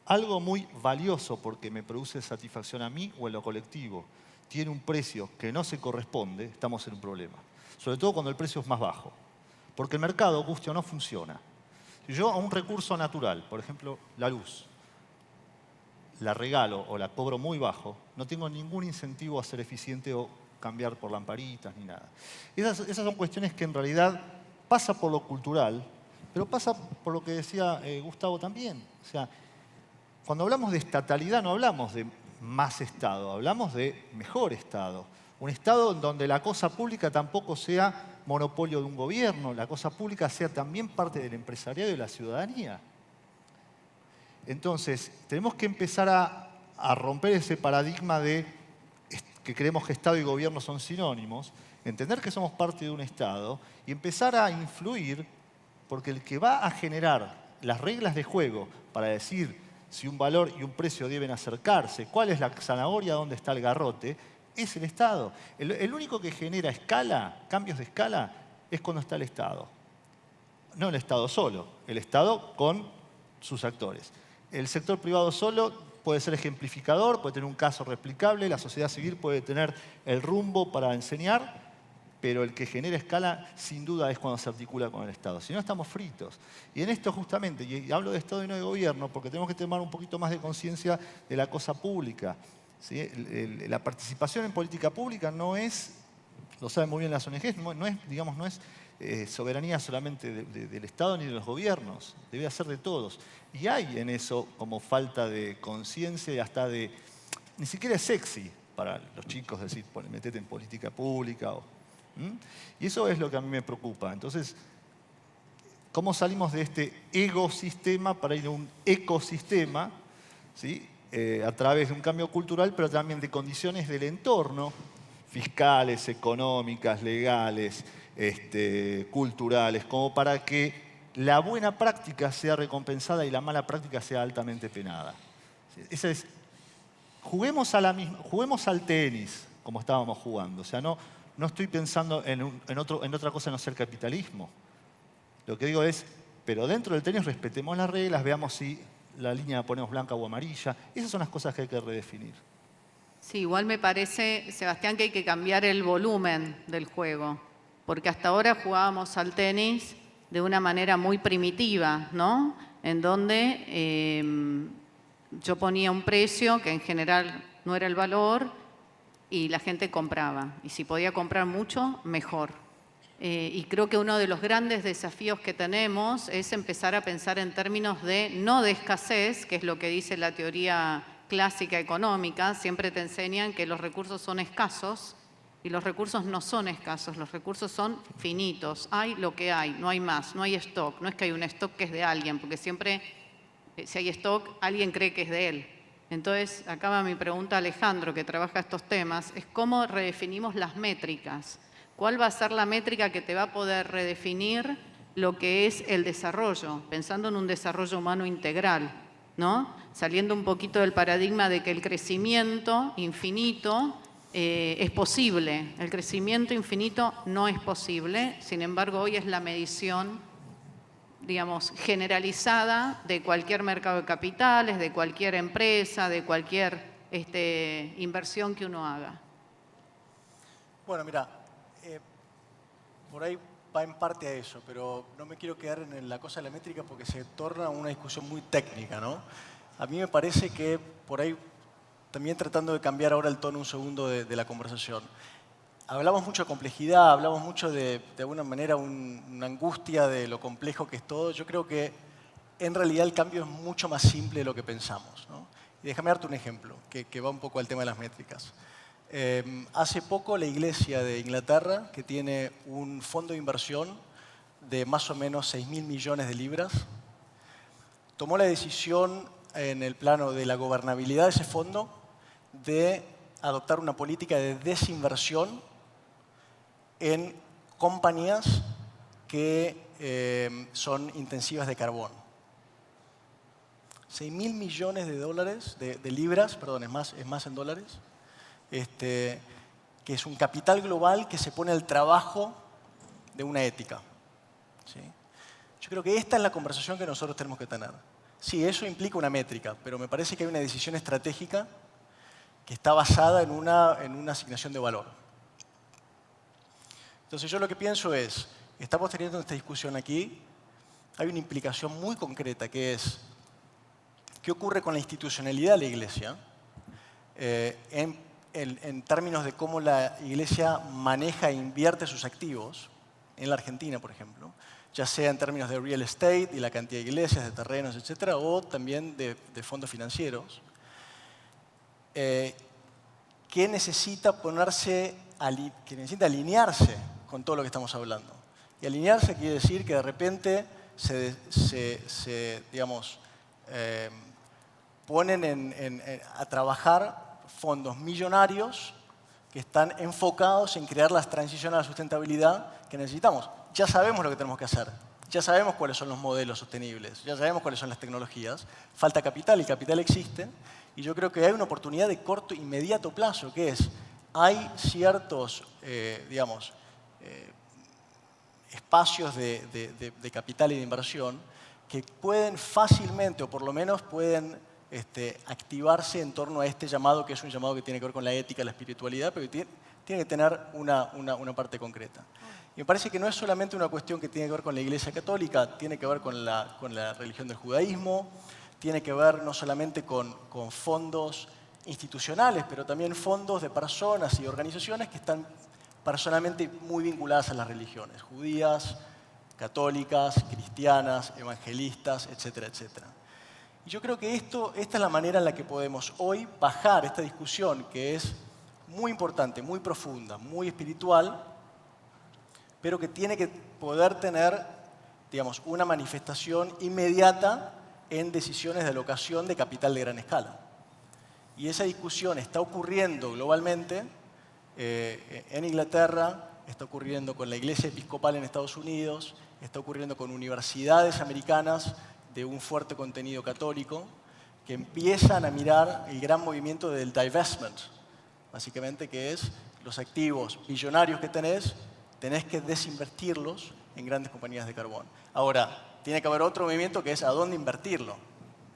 algo muy valioso porque me produce satisfacción a mí o en lo colectivo tiene un precio que no se corresponde, estamos en un problema. Sobre todo cuando el precio es más bajo. Porque el mercado, guste o no, funciona. Si yo a un recurso natural, por ejemplo, la luz, la regalo o la cobro muy bajo, no tengo ningún incentivo a ser eficiente o cambiar por lamparitas ni nada. Esas son cuestiones que en realidad pasa por lo cultural, pero pasa por lo que decía Gustavo también. O sea, cuando hablamos de estatalidad no hablamos de más Estado, hablamos de mejor Estado. Un Estado en donde la cosa pública tampoco sea monopolio de un gobierno, la cosa pública sea también parte del empresariado y de la ciudadanía. Entonces, tenemos que empezar a romper ese paradigma de que creemos que Estado y gobierno son sinónimos, entender que somos parte de un Estado y empezar a influir, porque el que va a generar las reglas de juego para decir si un valor y un precio deben acercarse, cuál es la zanahoria, dónde está el garrote, es el Estado. El único que genera escala, cambios de escala, es cuando está el Estado. No el Estado solo, el Estado con sus actores. El sector privado solo puede ser ejemplificador, puede tener un caso replicable, la sociedad civil puede tener el rumbo para enseñar, pero el que genera escala sin duda es cuando se articula con el Estado. Si no, estamos fritos. Y en esto justamente, y hablo de Estado y no de gobierno, porque tenemos que tomar un poquito más de conciencia de la cosa pública. ¿Sí? La participación en política pública no es, lo saben muy bien las ONGs, no es soberanía solamente del Estado ni de los gobiernos, debe ser de todos. Y hay en eso como falta de conciencia y hasta de, ni siquiera es sexy para los chicos decir, metete en política pública. Y eso es lo que a mí me preocupa. Entonces, ¿cómo salimos de este egosistema para ir a un ecosistema? ¿Sí? A través de un cambio cultural, pero también de condiciones del entorno, fiscales, económicas, legales, culturales, como para que la buena práctica sea recompensada y la mala práctica sea altamente penada. Esa es, juguemos al tenis, como estábamos jugando. O sea, no estoy pensando en otra cosa no ser capitalismo. Lo que digo es, pero dentro del tenis respetemos las reglas, veamos si la línea la ponemos blanca o amarilla. Esas son las cosas que hay que redefinir. Sí, igual me parece, Sebastián, que hay que cambiar el volumen del juego, porque hasta ahora jugábamos al tenis de una manera muy primitiva, ¿no? En donde yo ponía un precio que en general no era el valor y la gente compraba. Y si podía comprar mucho, mejor. Y creo que uno de los grandes desafíos que tenemos es empezar a pensar en términos de no de escasez, que es lo que dice la teoría clásica económica. Siempre te enseñan que los recursos son escasos y los recursos no son escasos, los recursos son finitos. Hay lo que hay, no hay más, no hay stock. No es que hay un stock que es de alguien, porque siempre si hay stock, alguien cree que es de él. Entonces, acá va mi pregunta a Alejandro, que trabaja estos temas, es cómo redefinimos las métricas. ¿Cuál va a ser la métrica que te va a poder redefinir lo que es el desarrollo? Pensando en un desarrollo humano integral, ¿no? Saliendo un poquito del paradigma de que el crecimiento infinito es posible. El crecimiento infinito no es posible, sin embargo, hoy es la medición, digamos, generalizada de cualquier mercado de capitales, de cualquier empresa, de cualquier inversión que uno haga. Bueno, mira, por ahí va en parte a eso, pero no me quiero quedar en la cosa de la métrica porque se torna una discusión muy técnica, ¿no? A mí me parece que por ahí, también tratando de cambiar ahora el tono un segundo de la conversación, hablamos mucho de complejidad, hablamos mucho de alguna manera una angustia de lo complejo que es todo. Yo creo que en realidad el cambio es mucho más simple de lo que pensamos, ¿no? Y déjame darte un ejemplo que va un poco al tema de las métricas. Hace poco la Iglesia de Inglaterra, que tiene un fondo de inversión de más o menos 6.000 millones de libras, tomó la decisión en el plano de la gobernabilidad de ese fondo de adoptar una política de desinversión en compañías que son intensivas de carbón. 6.000 millones de dólares, de libras, perdón, es más en dólares, que es un capital global que se pone al trabajo de una ética. ¿Sí? Yo creo que esta es la conversación que nosotros tenemos que tener. Sí, eso implica una métrica, pero me parece que hay una decisión estratégica que está basada en una asignación de valor. Entonces yo lo que pienso es, estamos teniendo esta discusión aquí, hay una implicación muy concreta que es, ¿qué ocurre con la institucionalidad de la Iglesia en términos de cómo la Iglesia maneja e invierte sus activos, en la Argentina, por ejemplo, ya sea en términos de real estate y la cantidad de iglesias, de terrenos, etcétera, o también de fondos financieros, que necesita que necesita alinearse con todo lo que estamos hablando. Y alinearse quiere decir que de repente ponen a trabajar fondos millonarios que están enfocados en crear las transiciones a la sustentabilidad que necesitamos. Ya sabemos lo que tenemos que hacer, ya sabemos cuáles son los modelos sostenibles, ya sabemos cuáles son las tecnologías, falta capital, y el capital existe, y yo creo que hay una oportunidad de corto, inmediato plazo, que es, hay ciertos, espacios de capital y de inversión que pueden fácilmente, o por lo menos pueden activarse en torno a este llamado, que es un llamado que tiene que ver con la ética, la espiritualidad, pero que tiene que tener una parte concreta. Y me parece que no es solamente una cuestión que tiene que ver con la Iglesia Católica, tiene que ver con la religión del judaísmo, tiene que ver no solamente con fondos institucionales, pero también fondos de personas y organizaciones que están personalmente muy vinculadas a las religiones, judías, católicas, cristianas, evangelistas, etcétera, etcétera. Y yo creo que esta es la manera en la que podemos hoy bajar esta discusión, que es muy importante, muy profunda, muy espiritual, pero que tiene que poder tener, digamos, una manifestación inmediata en decisiones de alocación de capital de gran escala. Y esa discusión está ocurriendo globalmente en Inglaterra, está ocurriendo con la Iglesia Episcopal en Estados Unidos, está ocurriendo con universidades americanas de un fuerte contenido católico, que empiezan a mirar el gran movimiento del divestment, básicamente, que es los activos billonarios que tenés que desinvertirlos en grandes compañías de carbón. Ahora, tiene que haber otro movimiento que es a dónde invertirlo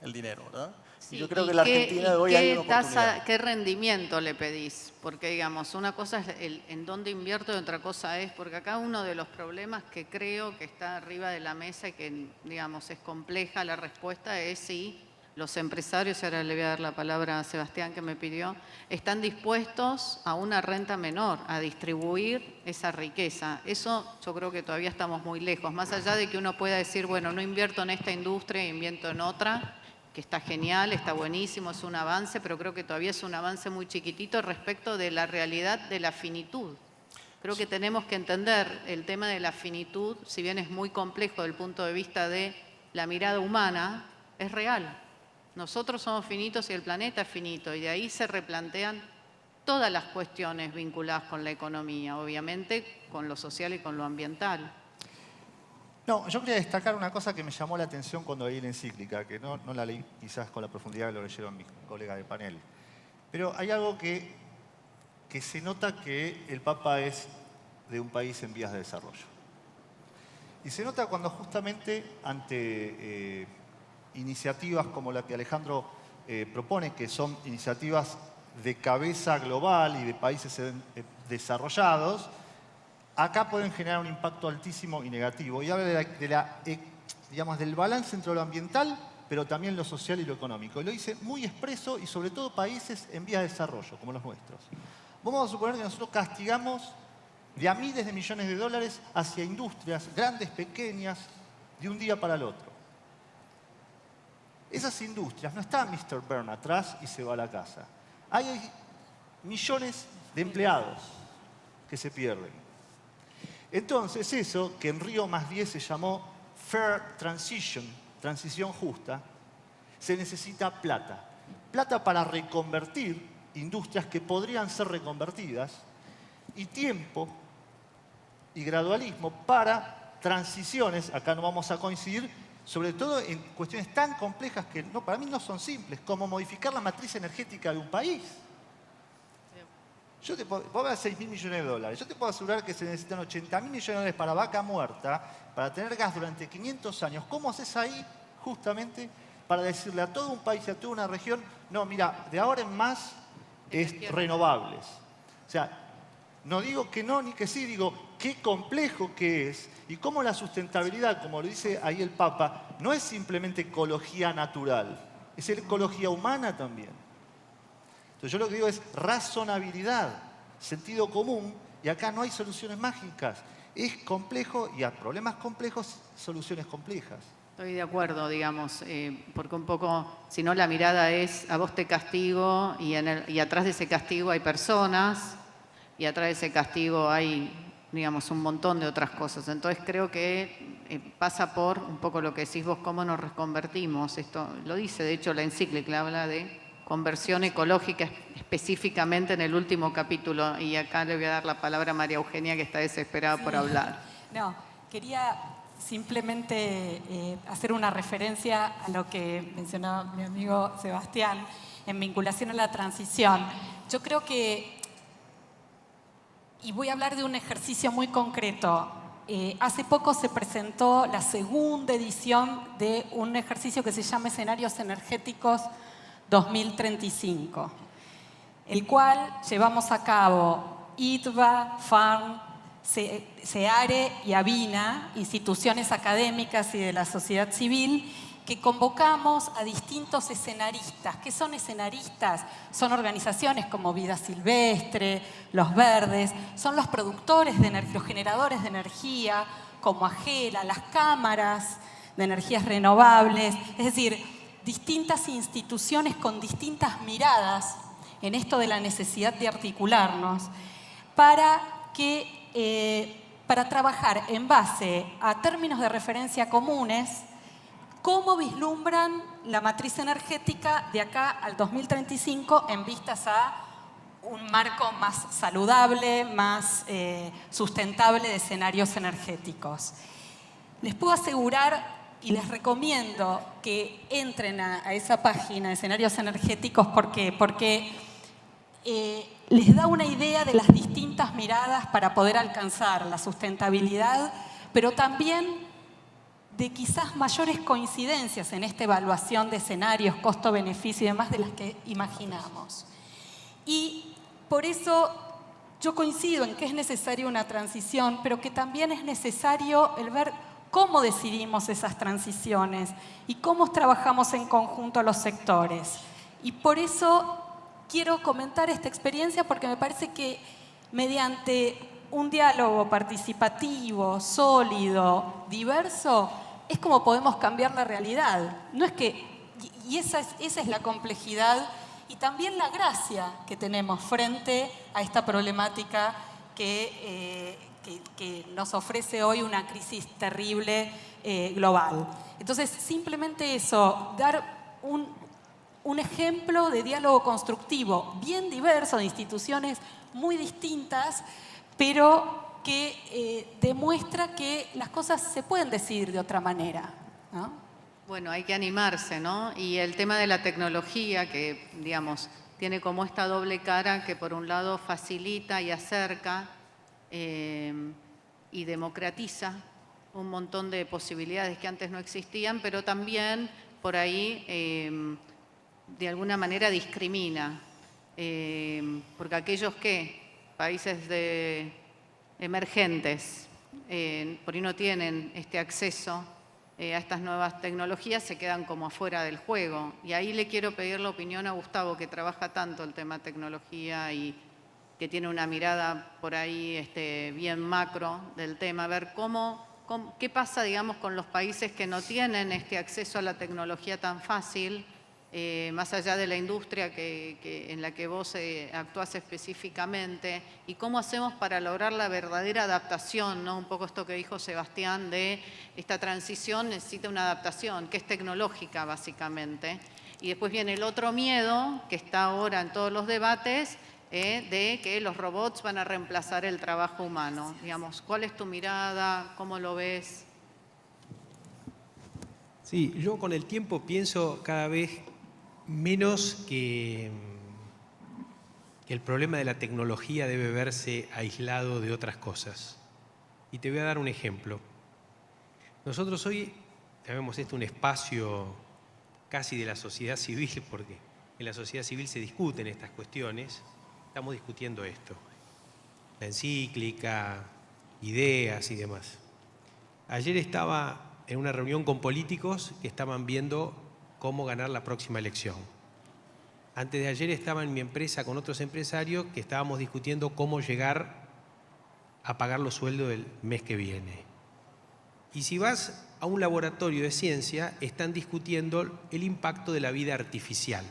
el dinero, ¿verdad? Sí, y yo creo que en la Argentina de hoy hay una oportunidad. ¿Qué rendimiento le pedís? Porque, digamos, una cosa es en dónde invierto y otra cosa es, porque acá uno de los problemas que creo que está arriba de la mesa y que, digamos, es compleja la respuesta es si los empresarios, y ahora le voy a dar la palabra a Sebastián que me pidió, están dispuestos a una renta menor, a distribuir esa riqueza. Eso yo creo que todavía estamos muy lejos, más allá de que uno pueda decir, bueno, no invierto en esta industria, invierto en otra, que está genial, está buenísimo, es un avance, pero creo que todavía es un avance muy chiquitito respecto de la realidad de la finitud. Creo que tenemos que entender el tema de la finitud, si bien es muy complejo desde el punto de vista de la mirada humana, es real. Nosotros somos finitos y el planeta es finito, y de ahí se replantean todas las cuestiones vinculadas con la economía, obviamente con lo social y con lo ambiental. No, yo quería destacar una cosa que me llamó la atención cuando leí la encíclica, que no la leí quizás con la profundidad que lo leyeron mis colegas de panel. Pero hay algo que se nota que el Papa es de un país en vías de desarrollo. Y se nota cuando justamente ante iniciativas como la que Alejandro propone, que son iniciativas de cabeza global y de países desarrollados, acá pueden generar un impacto altísimo y negativo. Y habla digamos, del balance entre lo ambiental, pero también lo social y lo económico. Y lo dice muy expreso, y sobre todo países en vías de desarrollo, como los nuestros. Vamos a suponer que nosotros castigamos de a miles de millones de dólares hacia industrias, grandes, pequeñas, de un día para el otro. Esas industrias, no está Mr. Byrne atrás y se va a la casa. Hay millones de empleados que se pierden. Entonces eso, que en Río +10 se llamó Fair Transition, transición justa, se necesita plata. Plata para reconvertir industrias que podrían ser reconvertidas, y tiempo y gradualismo para transiciones, acá no vamos a coincidir, sobre todo en cuestiones tan complejas que para mí no son simples, como modificar la matriz energética de un país. Vos vas a 6.000 millones de dólares. Yo te puedo asegurar que se necesitan 80.000 millones de dólares para Vaca Muerta, para tener gas durante 500 años. ¿Cómo haces ahí justamente para decirle a todo un país y a toda una región, no, mira, de ahora en más es renovables? O sea, no digo que no ni que sí, digo qué complejo que es y cómo la sustentabilidad, como lo dice ahí el Papa, no es simplemente ecología natural, es ecología humana también. Entonces yo lo que digo es razonabilidad, sentido común, y acá no hay soluciones mágicas. Es complejo y a problemas complejos, soluciones complejas. Estoy de acuerdo, digamos, porque un poco, si no, la mirada es a vos te castigo y atrás de ese castigo hay personas y atrás de ese castigo hay, digamos, un montón de otras cosas. Entonces creo que pasa por un poco lo que decís vos, cómo nos reconvertimos. Esto lo dice, de hecho, la encíclica habla de conversión ecológica específicamente en el último capítulo. Y acá le voy a dar la palabra a María Eugenia, que está desesperada por hablar. No, quería simplemente hacer una referencia a lo que mencionaba mi amigo Sebastián en vinculación a la transición. Yo creo que, y voy a hablar de un ejercicio muy concreto, hace poco se presentó la segunda edición de un ejercicio que se llama Escenarios Energéticos 2035, el cual llevamos a cabo ITBA, FARN, SEARE y ABINA, instituciones académicas y de la sociedad civil, que convocamos a distintos escenaristas. ¿Qué son escenaristas? Son organizaciones como Vida Silvestre, Los Verdes, son los productores de energía, los generadores de energía, como AGELA, las cámaras de energías renovables, es decir, distintas instituciones con distintas miradas en esto de la necesidad de articularnos para trabajar en base a términos de referencia comunes, cómo vislumbran la matriz energética de acá al 2035 en vistas a un marco más saludable, más sustentable de escenarios energéticos. Les puedo asegurar y les recomiendo que entren a esa página de escenarios energéticos. ¿Por qué? Porque les da una idea de las distintas miradas para poder alcanzar la sustentabilidad, pero también de quizás mayores coincidencias en esta evaluación de escenarios, costo-beneficio y demás de las que imaginamos. Y por eso yo coincido en que es necesaria una transición, pero que también es necesario el ver cómo decidimos esas transiciones y cómo trabajamos en conjunto los sectores. Y por eso quiero comentar esta experiencia porque me parece que mediante un diálogo participativo, sólido, diverso, es como podemos cambiar la realidad. No es que, y esa es la complejidad y también la gracia que tenemos frente a esta problemática que nos ofrece hoy una crisis terrible global. Entonces, simplemente eso, dar un ejemplo de diálogo constructivo bien diverso, de instituciones muy distintas, pero que demuestra que las cosas se pueden decidir de otra manera, ¿no? Bueno, hay que animarse, ¿no? Y el tema de la tecnología, que, digamos, tiene como esta doble cara que por un lado facilita y acerca y democratiza un montón de posibilidades que antes no existían, pero también por ahí de alguna manera discrimina, porque aquellos países emergentes por ahí no tienen este acceso a estas nuevas tecnologías, se quedan como afuera del juego. Y ahí le quiero pedir la opinión a Gustavo, que trabaja tanto el tema tecnología y que tiene una mirada por ahí bien macro del tema, a ver qué pasa, digamos, con los países que no tienen este acceso a la tecnología tan fácil, más allá de la industria en la que vos actuás específicamente, y cómo hacemos para lograr la verdadera adaptación, ¿no? Un poco esto que dijo Sebastián de esta transición necesita una adaptación, que es tecnológica básicamente. Y después viene el otro miedo, que está ahora en todos los debates, de que los robots van a reemplazar el trabajo humano. Digamos, ¿cuál es tu mirada? ¿Cómo lo ves? Sí, yo con el tiempo pienso cada vez menos que el problema de la tecnología debe verse aislado de otras cosas. Y te voy a dar un ejemplo. Nosotros hoy tenemos un espacio casi de la sociedad civil, porque en la sociedad civil se discuten estas cuestiones. Estamos discutiendo esto, la encíclica, ideas y demás. Ayer estaba en una reunión con políticos que estaban viendo cómo ganar la próxima elección. Antes de ayer estaba en mi empresa con otros empresarios que estábamos discutiendo cómo llegar a pagar los sueldos del mes que viene. Y si vas a un laboratorio de ciencia, están discutiendo el impacto de la vida artificial.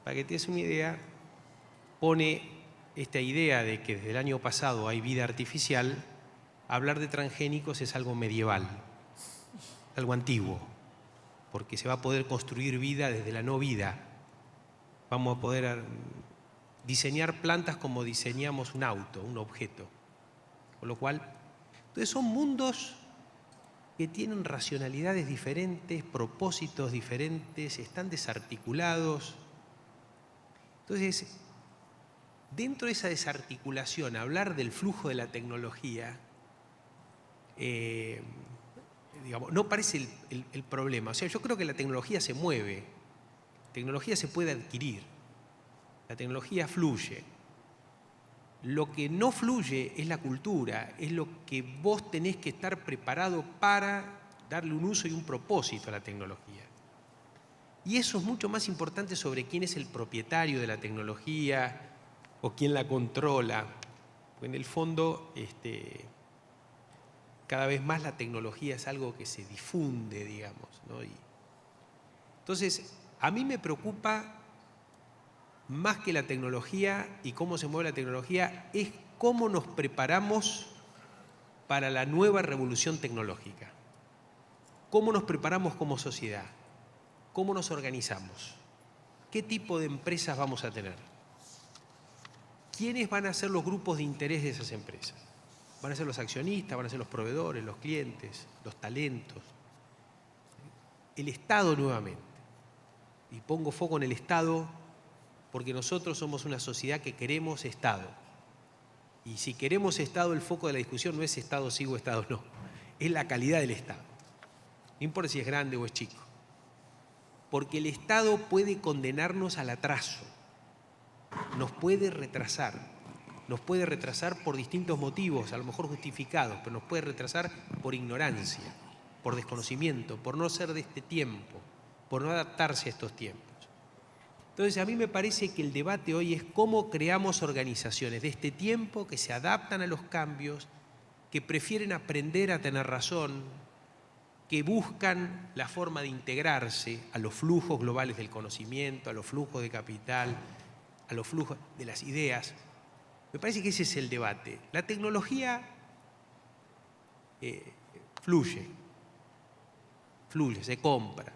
Para que te des una idea, pone esta idea de que desde el año pasado hay vida artificial. Hablar de transgénicos es algo medieval, algo antiguo, porque se va a poder construir vida desde la no vida. Vamos a poder diseñar plantas como diseñamos un auto, un objeto. Con lo cual, entonces son mundos que tienen racionalidades diferentes, propósitos diferentes, están desarticulados. Entonces, dentro de esa desarticulación, hablar del flujo de la tecnología, digamos, no parece el problema. O sea, yo creo que la tecnología se mueve, la tecnología se puede adquirir, la tecnología fluye. Lo que no fluye es la cultura, es lo que vos tenés que estar preparado para darle un uso y un propósito a la tecnología. Y eso es mucho más importante sobre quién es el propietario de la tecnología o quién la controla. En el fondo, cada vez más la tecnología es algo que se difunde, digamos, ¿no? Entonces, a mí me preocupa más que la tecnología y cómo se mueve la tecnología, es cómo nos preparamos para la nueva revolución tecnológica. Cómo nos preparamos como sociedad, cómo nos organizamos, qué tipo de empresas vamos a tener, quiénes van a ser los grupos de interés de esas empresas. Van a ser los accionistas, van a ser los proveedores, los clientes, los talentos. El Estado nuevamente. Y pongo foco en el Estado porque nosotros somos una sociedad que queremos Estado. Y si queremos Estado, el foco de la discusión no es Estado sí o Estado no, es la calidad del Estado. No importa si es grande o es chico. Porque el Estado puede condenarnos al atraso, nos puede retrasar. nos puede retrasar por distintos motivos, a lo mejor justificados, pero nos puede retrasar por ignorancia, por desconocimiento, por no ser de este tiempo, por no adaptarse a estos tiempos. Entonces, a mí me parece que el debate hoy es cómo creamos organizaciones de este tiempo que se adaptan a los cambios, que prefieren aprender a tener razón, que buscan la forma de integrarse a los flujos globales del conocimiento, a los flujos de capital, a los flujos de las ideas. Me parece que ese es el debate. La tecnología fluye, se compra,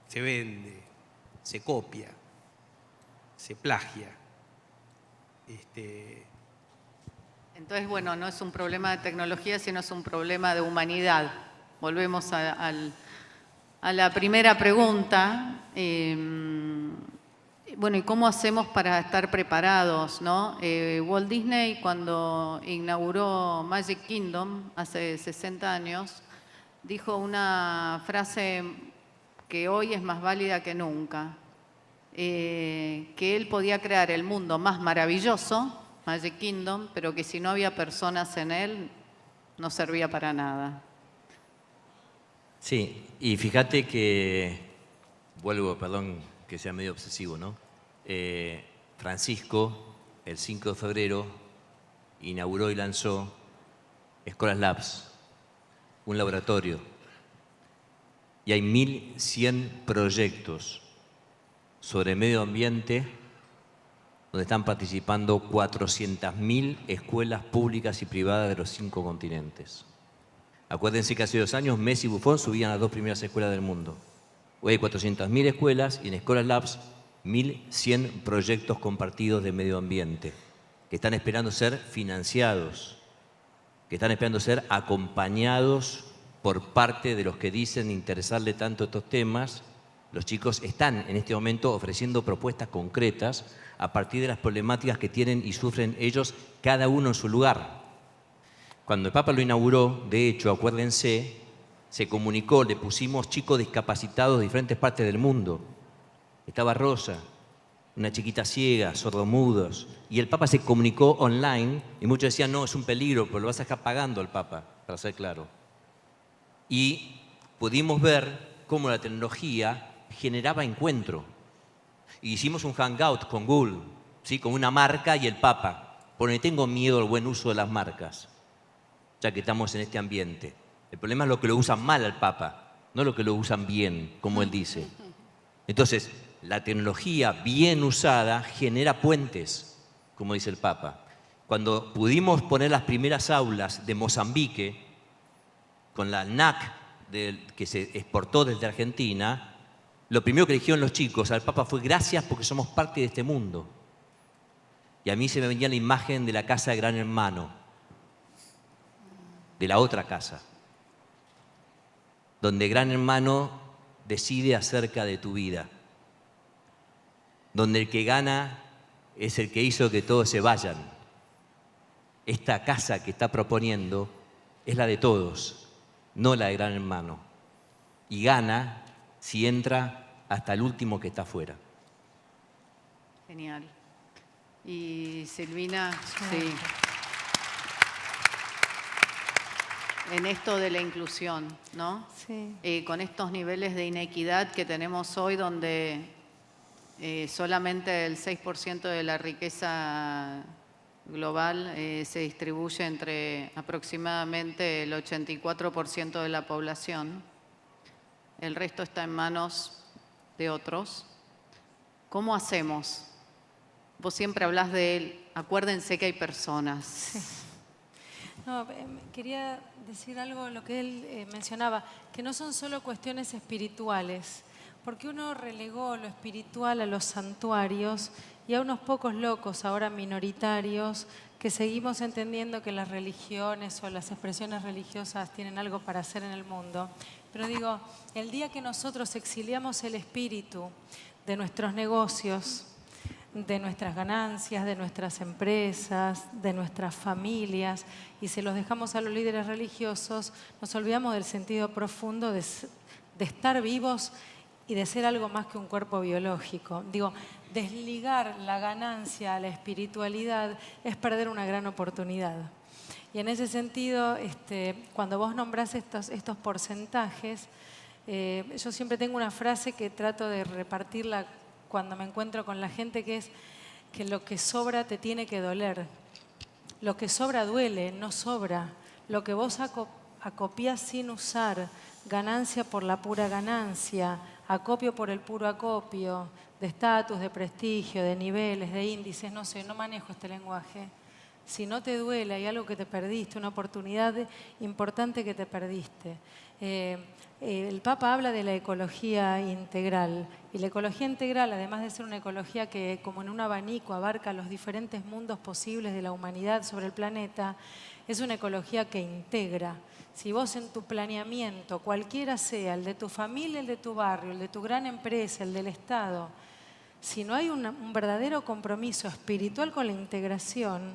se vende, se copia, se plagia. Entonces, bueno, no es un problema de tecnología, sino es un problema de humanidad. Volvemos a la primera pregunta. Bueno, ¿y cómo hacemos para estar preparados, no? Walt Disney, cuando inauguró Magic Kingdom hace 60 años, dijo una frase que hoy es más válida que nunca, que él podía crear el mundo más maravilloso, Magic Kingdom, pero que si no había personas en él, no servía para nada. Sí, y fíjate que, vuelvo, perdón que sea medio obsesivo, ¿no? Francisco, el 5 de febrero, inauguró y lanzó Scholar Labs, un laboratorio. Y hay 1.100 proyectos sobre medio ambiente donde están participando 400.000 escuelas públicas y privadas de los 5 continentes. Acuérdense que hace 2 años Messi y Buffon subían a las 2 primeras escuelas del mundo. Hoy hay 400.000 escuelas y en Scholar Labs 1.100 proyectos compartidos de medio ambiente que están esperando ser financiados, que están esperando ser acompañados por parte de los que dicen interesarle tanto estos temas. Los chicos están en este momento ofreciendo propuestas concretas a partir de las problemáticas que tienen y sufren ellos, cada uno en su lugar. Cuando el Papa lo inauguró, de hecho, acuérdense, se comunicó, le pusimos chicos discapacitados de diferentes partes del mundo. Estaba Rosa, una chiquita ciega, sordomudos, y el Papa se comunicó online y muchos decían, no, es un peligro, pero lo vas a dejar pagando al Papa, para ser claro. Y pudimos ver cómo la tecnología generaba encuentro. Y hicimos un hangout con Google, ¿sí? Con una marca y el Papa, porque tengo miedo al buen uso de las marcas, ya que estamos en este ambiente. El problema es lo que lo usan mal al Papa, no lo que lo usan bien, como él dice. Entonces, la tecnología bien usada genera puentes, como dice el Papa. Cuando pudimos poner las primeras aulas de Mozambique, con la NAC que se exportó desde Argentina, lo primero que dijeron los chicos al Papa fue gracias porque somos parte de este mundo. Y a mí se me venía la imagen de la casa de Gran Hermano, de la otra casa, donde Gran Hermano decide acerca de tu vida, donde el que gana es el que hizo que todos se vayan. Esta casa que está proponiendo es la de todos, no la de Gran Hermano. Y gana si entra hasta el último que está afuera. Genial. Y Silvina, sí. En esto de la inclusión, ¿no? Sí. Con estos niveles de inequidad que tenemos hoy, donde solamente el 6% de la riqueza global se distribuye entre aproximadamente el 84% de la población. El resto está en manos de otros. ¿Cómo hacemos? Vos siempre hablás de él. Acuérdense que hay personas. Sí. No, quería decir algo, lo que él mencionaba, que no son solo cuestiones espirituales, porque uno relegó lo espiritual a los santuarios y a unos pocos locos, ahora minoritarios, que seguimos entendiendo que las religiones o las expresiones religiosas tienen algo para hacer en el mundo. Pero digo, el día que nosotros exiliamos el espíritu de nuestros negocios, de nuestras ganancias, de nuestras empresas, de nuestras familias, y se los dejamos a los líderes religiosos, nos olvidamos del sentido profundo de estar vivos y de ser algo más que un cuerpo biológico. Digo, desligar la ganancia a la espiritualidad es perder una gran oportunidad. Y en ese sentido, cuando vos nombrás estos porcentajes, yo siempre tengo una frase que trato de repartirla cuando me encuentro con la gente, que es que lo que sobra te tiene que doler. Lo que sobra duele, no sobra. Lo que vos acopiás sin usar, ganancia por la pura ganancia, acopio por el puro acopio, de estatus, de prestigio, de niveles, de índices, no sé, no manejo este lenguaje. Si no te duele, hay algo que te perdiste, una oportunidad importante que te perdiste. El Papa habla de la ecología integral, y la ecología integral, además de ser una ecología que como en un abanico abarca los diferentes mundos posibles de la humanidad sobre el planeta, es una ecología que integra. Si vos en tu planeamiento, cualquiera sea, el de tu familia, el de tu barrio, el de tu gran empresa, el del Estado, si no hay un verdadero compromiso espiritual con la integración,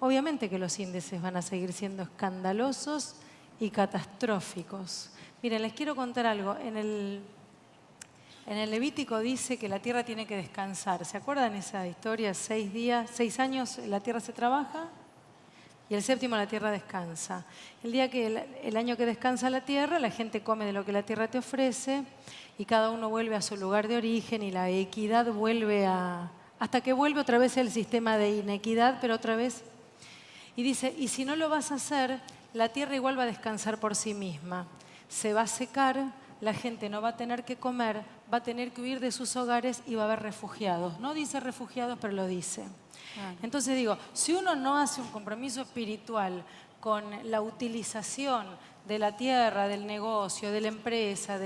obviamente que los índices van a seguir siendo escandalosos y catastróficos. Miren, les quiero contar algo. En el Levítico dice que la tierra tiene que descansar. ¿Se acuerdan esa historia? 6 años la tierra se trabaja y el séptimo la tierra descansa. El año que descansa la tierra, la gente come de lo que la tierra te ofrece y cada uno vuelve a su lugar de origen y la equidad vuelve hasta que vuelve otra vez el sistema de inequidad, pero otra vez. Y dice, y si no lo vas a hacer, la tierra igual va a descansar por sí misma. Se va a secar, la gente no va a tener que comer, va a tener que huir de sus hogares y va a haber refugiados. No dice refugiados, pero lo dice. Entonces digo, si uno no hace un compromiso espiritual con la utilización de la tierra, del negocio, de la empresa,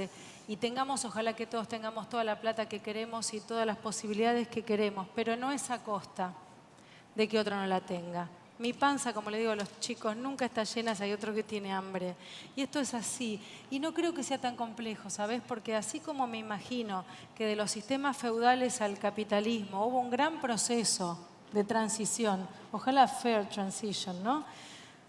y ojalá que todos tengamos toda la plata que queremos y todas las posibilidades que queremos, pero no es a costa de que otro no la tenga. Mi panza, como le digo a los chicos, nunca está llena si hay otro que tiene hambre. Y esto es así. Y no creo que sea tan complejo, ¿sabes? Porque así como me imagino que de los sistemas feudales al capitalismo hubo un gran proceso de transición, ojalá fair transition, ¿no?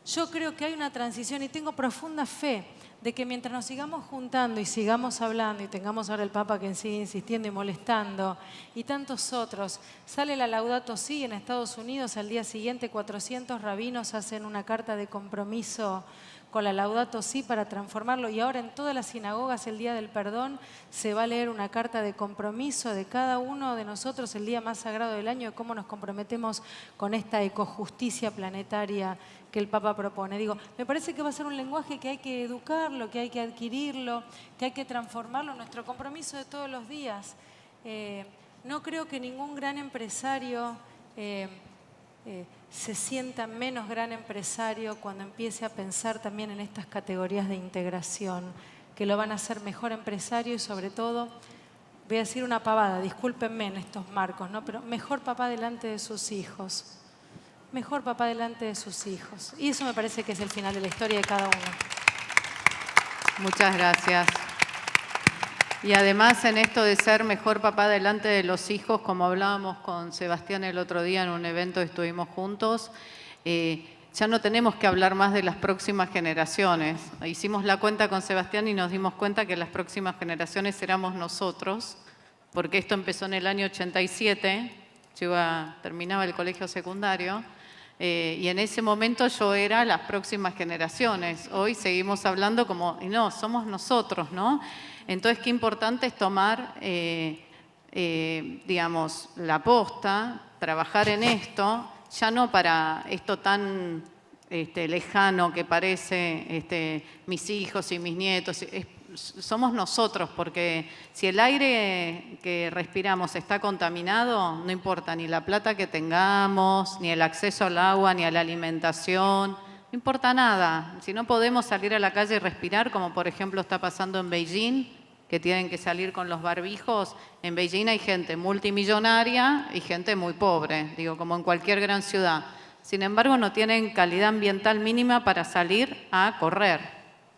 Yo creo que hay una transición y tengo profunda fe de que mientras nos sigamos juntando y sigamos hablando y tengamos ahora el Papa que sigue insistiendo y molestando y tantos otros, sale la Laudato Si en Estados Unidos, al día siguiente 400 rabinos hacen una carta de compromiso con la Laudato Si para transformarlo y ahora en todas las sinagogas el Día del Perdón se va a leer una carta de compromiso de cada uno de nosotros el día más sagrado del año, de cómo nos comprometemos con esta ecojusticia planetaria que el Papa propone. Digo, me parece que va a ser un lenguaje que hay que educarlo, que hay que adquirirlo, que hay que transformarlo en nuestro compromiso de todos los días. No creo que ningún gran empresario se sienta menos gran empresario cuando empiece a pensar también en estas categorías de integración, que lo van a hacer mejor empresario y sobre todo, voy a decir una pavada, discúlpenme en estos marcos, ¿no? Pero mejor papá delante de sus hijos. Mejor papá delante de sus hijos. Y eso me parece que es el final de la historia de cada uno. Muchas gracias. Y además en esto de ser mejor papá delante de los hijos, como hablábamos con Sebastián el otro día en un evento que estuvimos juntos, ya no tenemos que hablar más de las próximas generaciones. Hicimos la cuenta con Sebastián y nos dimos cuenta que las próximas generaciones éramos nosotros, porque esto empezó en el año 87, terminaba el colegio secundario, y en ese momento yo era las próximas generaciones. Hoy seguimos hablando como, y no, somos nosotros, ¿no? Entonces, qué importante es tomar, digamos, la posta, trabajar en esto, ya no para esto tan lejano que parece mis hijos y mis nietos, somos nosotros, porque si el aire que respiramos está contaminado, no importa ni la plata que tengamos, ni el acceso al agua, ni a la alimentación, no importa nada. Si no podemos salir a la calle y respirar, como por ejemplo está pasando en Beijing, que tienen que salir con los barbijos, en Beijing hay gente multimillonaria y gente muy pobre, digo, como en cualquier gran ciudad. Sin embargo, no tienen calidad ambiental mínima para salir a correr,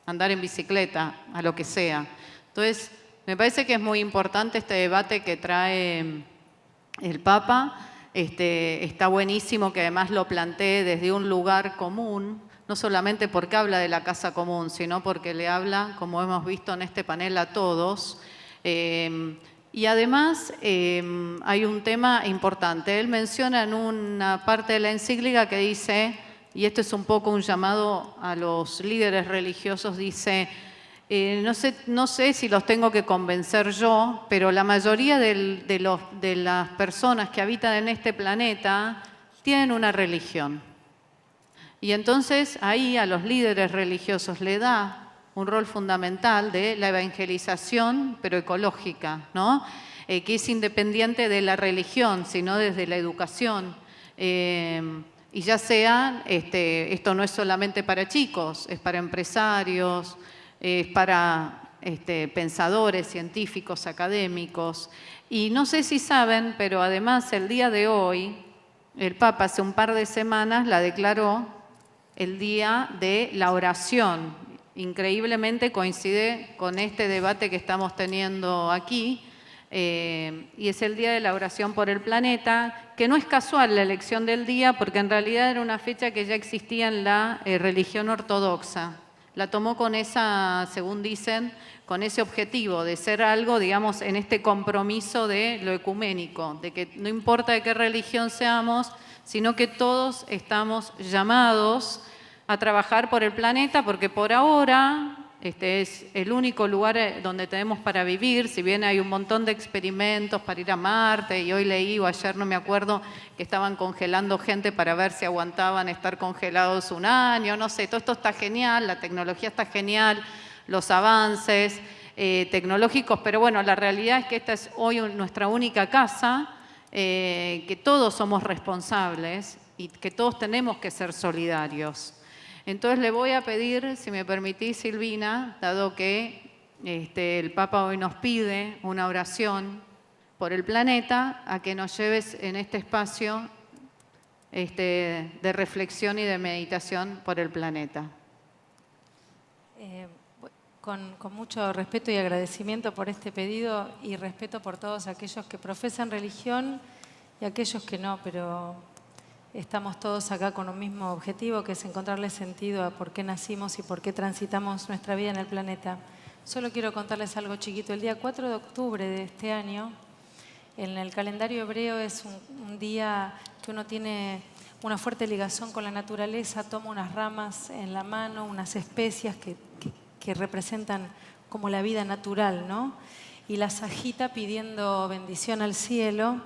andar en bicicleta, a lo que sea. Entonces, me parece que es muy importante este debate que trae el Papa. Está buenísimo que además lo plantee desde un lugar común, no solamente porque habla de la casa común, sino porque le habla, como hemos visto en este panel, a todos. Y además hay un tema importante. Él menciona en una parte de la encíclica que dice, y esto es un poco un llamado a los líderes religiosos, dice, no sé si los tengo que convencer yo, pero la mayoría de las personas que habitan en este planeta tienen una religión. Y entonces ahí a los líderes religiosos le da un rol fundamental de la evangelización, pero ecológica, ¿no? Que es independiente de la religión, sino desde la educación. Y ya sea, esto no es solamente para chicos, es para empresarios, es para pensadores, científicos, académicos. Y no sé si saben, pero además el día de hoy, el Papa hace un par de semanas la declaró el día de la oración. Increíblemente coincide con este debate que estamos teniendo aquí, y es el Día de la Oración por el Planeta, que no es casual la elección del día, porque en realidad era una fecha que ya existía en la religión ortodoxa. La tomó con esa, según dicen, con ese objetivo de ser algo, digamos, en este compromiso de lo ecuménico, de que no importa de qué religión seamos, sino que todos estamos llamados a trabajar por el planeta, porque por ahora este es el único lugar donde tenemos para vivir, si bien hay un montón de experimentos para ir a Marte, y hoy leí o ayer no me acuerdo que estaban congelando gente para ver si aguantaban estar congelados un año, no sé, todo esto está genial, la tecnología está genial, los avances tecnológicos, pero bueno, la realidad es que esta es hoy nuestra única casa, que todos somos responsables y que todos tenemos que ser solidarios. Entonces le voy a pedir, si me permitís, Silvina, dado que el Papa hoy nos pide una oración por el planeta, a que nos lleves en este espacio de reflexión y de meditación por el planeta. Con mucho respeto y agradecimiento por este pedido y respeto por todos aquellos que profesan religión y aquellos que no, pero estamos todos acá con un mismo objetivo, que es encontrarle sentido a por qué nacimos y por qué transitamos nuestra vida en el planeta. Solo quiero contarles algo chiquito. El día 4 de octubre de este año, en el calendario hebreo, es un día que uno tiene una fuerte ligación con la naturaleza, toma unas ramas en la mano, unas especias que representan como la vida natural, ¿no? Y las agita pidiendo bendición al cielo,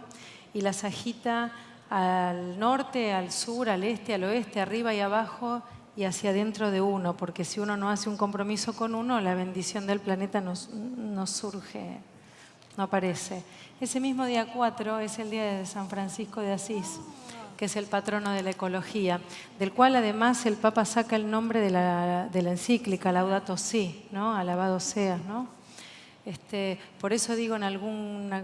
y las agita al norte, al sur, al este, al oeste, arriba y abajo y hacia adentro de uno, porque si uno no hace un compromiso con uno, la bendición del planeta no surge, no aparece. Ese mismo día 4 es el día de San Francisco de Asís, que es el patrono de la ecología, del cual además el Papa saca el nombre de la encíclica Laudato Si, ¿no? Alabado seas, ¿no? Por eso digo en alguna,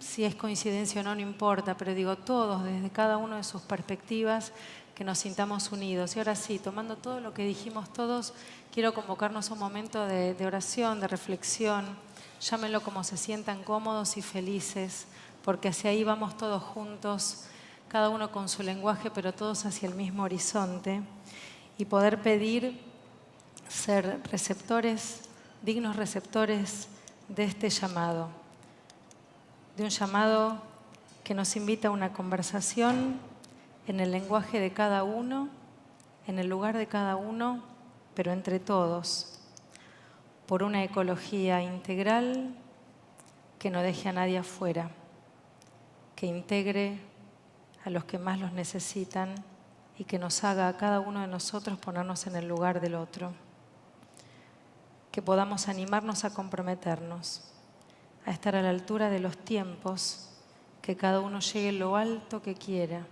si es coincidencia o no, no importa, pero digo todos, desde cada uno de sus perspectivas, que nos sintamos unidos. Y ahora sí, tomando todo lo que dijimos todos, quiero convocarnos a un momento de oración, de reflexión. Llámenlo como se sientan cómodos y felices, porque hacia ahí vamos todos juntos, cada uno con su lenguaje, pero todos hacia el mismo horizonte, y poder pedir ser receptores, dignos receptores de este llamado, de un llamado que nos invita a una conversación en el lenguaje de cada uno, en el lugar de cada uno, pero entre todos, por una ecología integral que no deje a nadie afuera, que integre a los que más los necesitan y que nos haga a cada uno de nosotros ponernos en el lugar del otro. Que podamos animarnos a comprometernos, a estar a la altura de los tiempos, que cada uno llegue lo alto que quiera,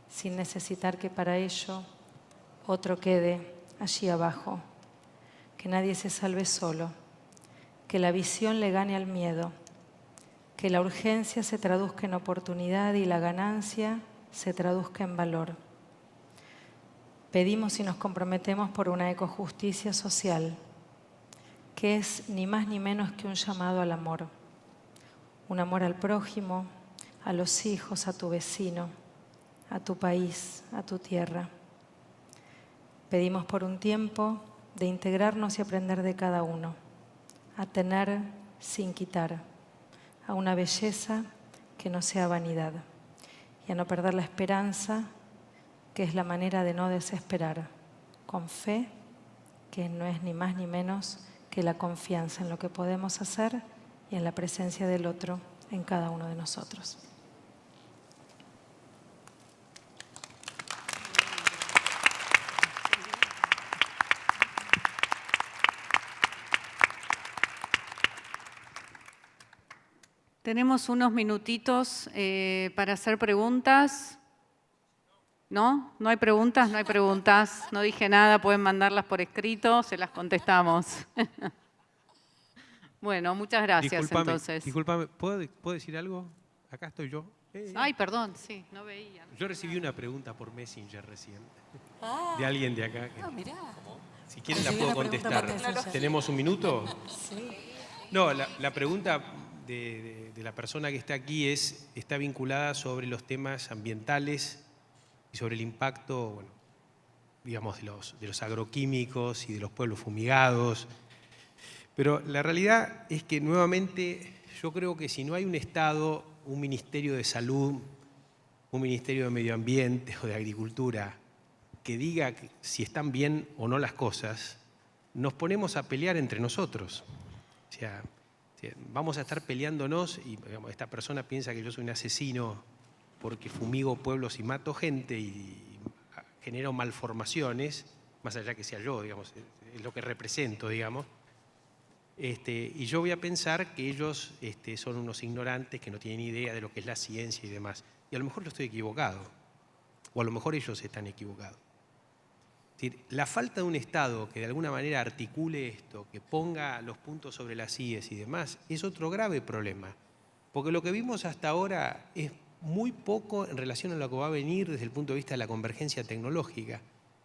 sin necesitar que para ello otro quede allí abajo. Que nadie se salve solo, que la visión le gane al miedo, que la urgencia se traduzca en oportunidad y la ganancia se traduzca en valor. Pedimos y nos comprometemos por una ecojusticia social, que es ni más ni menos que un llamado al amor. Un amor al prójimo, a los hijos, a tu vecino, a tu país, a tu tierra. Pedimos por un tiempo de integrarnos y aprender de cada uno, a tener sin quitar, a una belleza que no sea vanidad y a no perder la esperanza, que es la manera de no desesperar, con fe, que no es ni más ni menos que la confianza en lo que podemos hacer y en la presencia del otro en cada uno de nosotros. Tenemos unos minutitos para hacer preguntas. ¿No? ¿No hay preguntas? No hay preguntas. No dije nada, pueden mandarlas por escrito, se las contestamos. Bueno, muchas gracias entonces. Disculpame, ¿puedo decir algo? Acá estoy yo. Ay, perdón, sí, no veía. Yo recibí una pregunta por Messenger recién, de alguien de acá. Mirá. Si quieren la puedo contestar. ¿Tenemos un minuto? Sí. No, la pregunta de la persona que está aquí está vinculada sobre los temas ambientales y sobre el impacto, bueno, digamos, de los agroquímicos y de los pueblos fumigados. Pero la realidad es que nuevamente yo creo que si no hay un Estado, un Ministerio de Salud, un Ministerio de Medio Ambiente o de Agricultura que diga si están bien o no las cosas, nos ponemos a pelear entre nosotros. O sea, vamos a estar peleándonos y digamos, esta persona piensa que yo soy un asesino porque fumigo pueblos y mato gente y genero malformaciones, más allá que sea yo, digamos, es lo que represento, digamos. Y yo voy a pensar que ellos son unos ignorantes que no tienen idea de lo que es la ciencia y demás. Y a lo mejor yo estoy equivocado, o a lo mejor ellos están equivocados. Es decir, la falta de un Estado que de alguna manera articule esto, que ponga los puntos sobre las IES y demás, es otro grave problema. Porque lo que vimos hasta ahora es muy poco en relación a lo que va a venir desde el punto de vista de la convergencia tecnológica.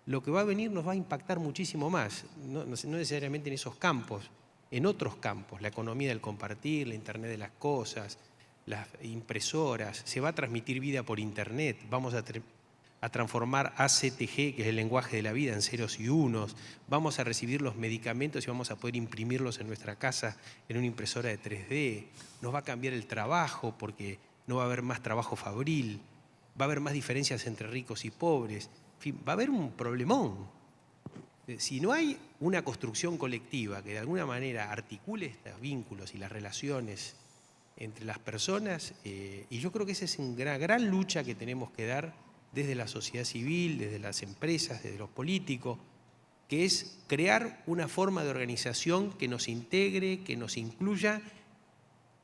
Lo que va a venir nos va a impactar muchísimo más, no necesariamente en esos campos, en otros campos, la economía del compartir, la Internet de las cosas, las impresoras, se va a transmitir vida por Internet, vamos a transformar ACTG, que es el lenguaje de la vida, en ceros y unos, vamos a recibir los medicamentos y vamos a poder imprimirlos en nuestra casa en una impresora de 3D, nos va a cambiar el trabajo porque no va a haber más trabajo fabril, va a haber más diferencias entre ricos y pobres, en fin, va a haber un problemón. Si no hay una construcción colectiva que de alguna manera articule estos vínculos y las relaciones entre las personas, y yo creo que esa es una gran lucha que tenemos que dar desde la sociedad civil, desde las empresas, desde los políticos, que es crear una forma de organización que nos integre, que nos incluya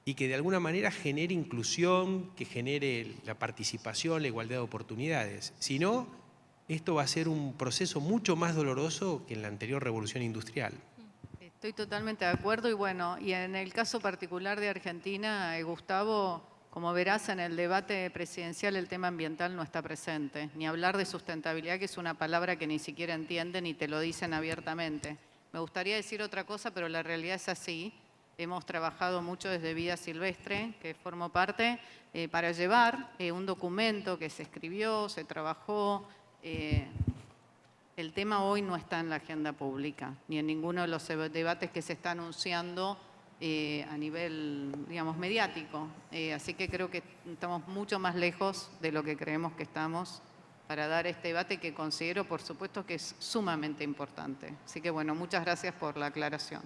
y que de alguna manera genere inclusión, que genere la participación, la igualdad de oportunidades. Si no, esto va a ser un proceso mucho más doloroso que en la anterior revolución industrial. Estoy totalmente de acuerdo y bueno, y en el caso particular de Argentina, Gustavo, como verás en el debate presidencial el tema ambiental no está presente, ni hablar de sustentabilidad, que es una palabra que ni siquiera entienden y te lo dicen abiertamente. Me gustaría decir otra cosa, pero la realidad es así. Hemos trabajado mucho desde Vida Silvestre, que formo parte, para llevar un documento que se escribió, se trabajó. El tema hoy no está en la agenda pública, ni en ninguno de los debates que se está anunciando a nivel, digamos, mediático. Así que creo que estamos mucho más lejos de lo que creemos que estamos para dar este debate que considero, por supuesto, que es sumamente importante. Así que, bueno, muchas gracias por la aclaración.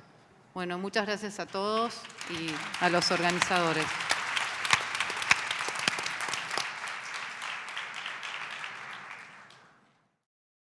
Bueno, muchas gracias a todos y a los organizadores.